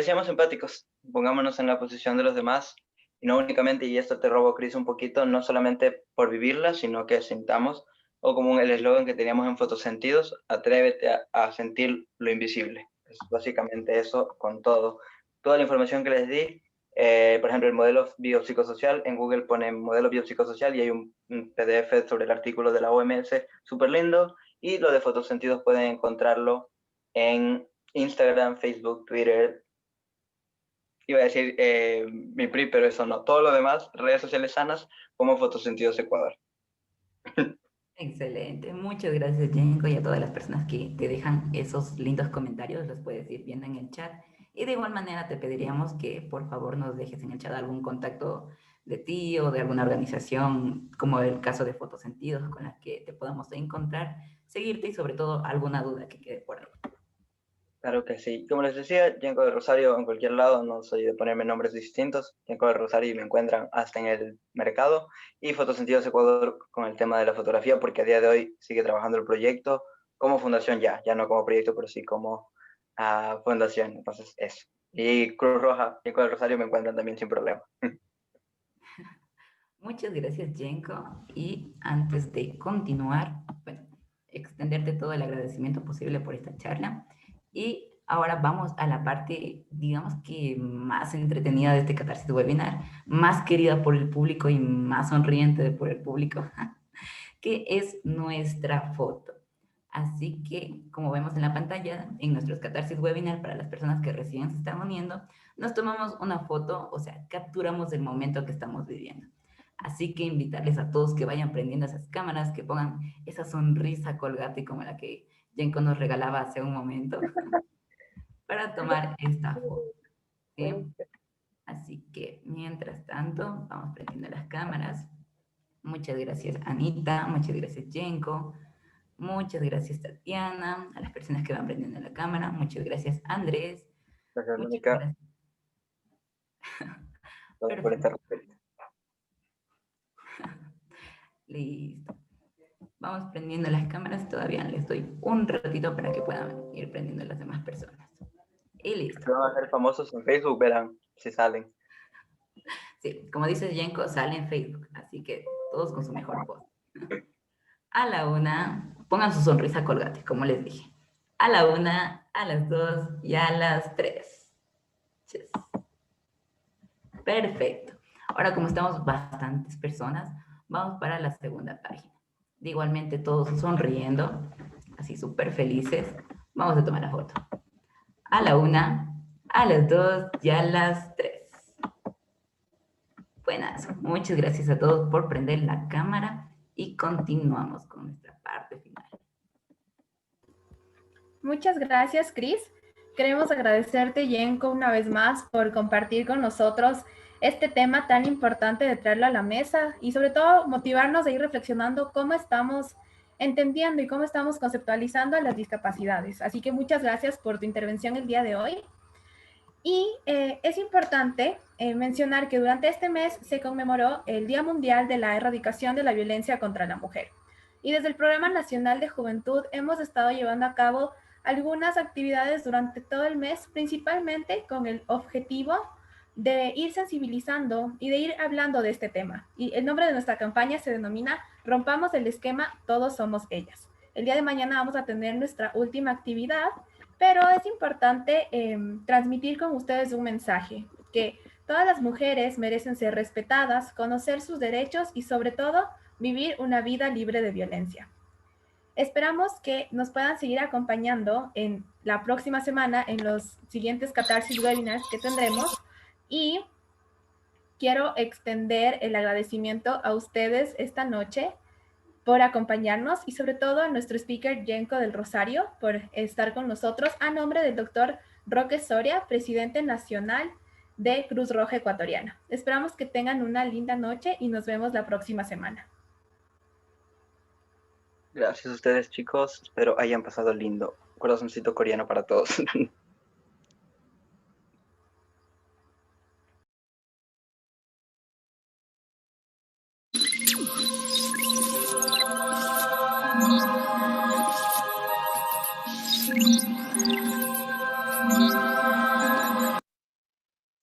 B: Seamos empáticos, pongámonos en la posición de los demás y no únicamente, y esto te robo, Cris, un poquito, no solamente por vivirla, sino que sintamos, o como el eslogan que teníamos en Fotosentidos, atrévete a sentir lo invisible. Es básicamente eso con todo. Toda la información que les di, por ejemplo, el modelo biopsicosocial, en Google ponen modelo biopsicosocial y hay un PDF sobre el artículo de la OMS, súper lindo. Y lo de Fotosentidos pueden encontrarlo en Instagram, Facebook, Twitter. Iba a decir mi PRI, pero eso no. Todo lo demás, redes sociales sanas como Fotosentidos Ecuador.
D: Excelente. Muchas gracias, Jenko, y a todas las personas que te dejan esos lindos comentarios. Los puedes ir viendo en el chat. Y de igual manera te pediríamos que por favor nos dejes en el chat algún contacto de ti o de alguna organización, como el caso de Fotosentidos, con la que te podamos encontrar, seguirte y sobre todo alguna duda que quede por ahí.
B: Claro que sí. Como les decía, Yenko del Rosario en cualquier lado, no soy de ponerme nombres distintos. Yenko del Rosario y me encuentran hasta en el mercado. Y Fotosentidos Ecuador con el tema de la fotografía, porque a día de hoy sigue trabajando el proyecto como fundación ya no como proyecto, pero sí como fundación. Entonces, eso. Y Cruz Roja, Yenko del Rosario me encuentran también sin problema.
D: Muchas gracias, Jenko. Y antes de continuar, bueno, extenderte todo el agradecimiento posible por esta charla. Y ahora vamos a la parte, digamos que más entretenida de este Catarsis Webinar, más querida por el público y más sonriente por el público, que es nuestra foto. Así que, como vemos en la pantalla, en nuestros Catarsis Webinar, para las personas que recién se están uniendo, nos tomamos una foto, o sea, capturamos el momento que estamos viviendo. Así que invitarles a todos que vayan prendiendo esas cámaras, que pongan esa sonrisa colgate como la que Jenko nos regalaba hace un momento para tomar esta foto. ¿Sí? Así que, mientras tanto, vamos prendiendo las cámaras. Muchas gracias, Anita. Muchas gracias, Jenko. Muchas gracias, Tatiana. A las personas que van prendiendo la cámara. Muchas gracias, Andrés.
B: Gracias,
D: Muchas
B: Mónica,
D: gracias.
B: por interrumpir.
D: Listo. Vamos prendiendo las cámaras. Todavía les doy un ratito para que puedan ir prendiendo las demás personas. Y listo.
B: Si van a ser famosos en Facebook, verán si salen.
D: Sí, como dice Jenko, sale en Facebook. Así que todos con su mejor post. A la una, pongan su sonrisa colgate, como les dije. A la una, a las dos y a las tres. Yes. Perfecto. Ahora, como estamos bastantes personas, vamos para la segunda página. Igualmente, todos sonriendo, así súper felices. Vamos a tomar la foto. A la una, a las dos y a las tres. Buenas. Muchas gracias a todos por prender la cámara y continuamos con nuestra parte final.
E: Muchas gracias, Cris. Queremos agradecerte, Yenko, una vez más por compartir con nosotros este tema tan importante de traerlo a la mesa y sobre todo motivarnos a ir reflexionando cómo estamos entendiendo y cómo estamos conceptualizando las discapacidades. Así que muchas gracias por tu intervención el día de hoy. Y es importante mencionar que durante este mes se conmemoró el Día Mundial de la Erradicación de la Violencia contra la Mujer. Y desde el Programa Nacional de Juventud hemos estado llevando a cabo algunas actividades durante todo el mes, principalmente con el objetivo de ir sensibilizando y de ir hablando de este tema. Y el nombre de nuestra campaña se denomina Rompamos el esquema, todos somos ellas. El día de mañana vamos a tener nuestra última actividad, pero es importante transmitir con ustedes un mensaje, que todas las mujeres merecen ser respetadas, conocer sus derechos y sobre todo vivir una vida libre de violencia. Esperamos que nos puedan seguir acompañando en la próxima semana en los siguientes Catarsis Webinars que tendremos y quiero extender el agradecimiento a ustedes esta noche por acompañarnos y sobre todo a nuestro speaker Yenko del Rosario por estar con nosotros a nombre del doctor Roque Soria, presidente nacional de Cruz Roja Ecuatoriana. Esperamos que tengan una linda noche y nos vemos la próxima semana.
B: Gracias a ustedes, chicos. Espero hayan pasado lindo. Corazoncito coreano para todos.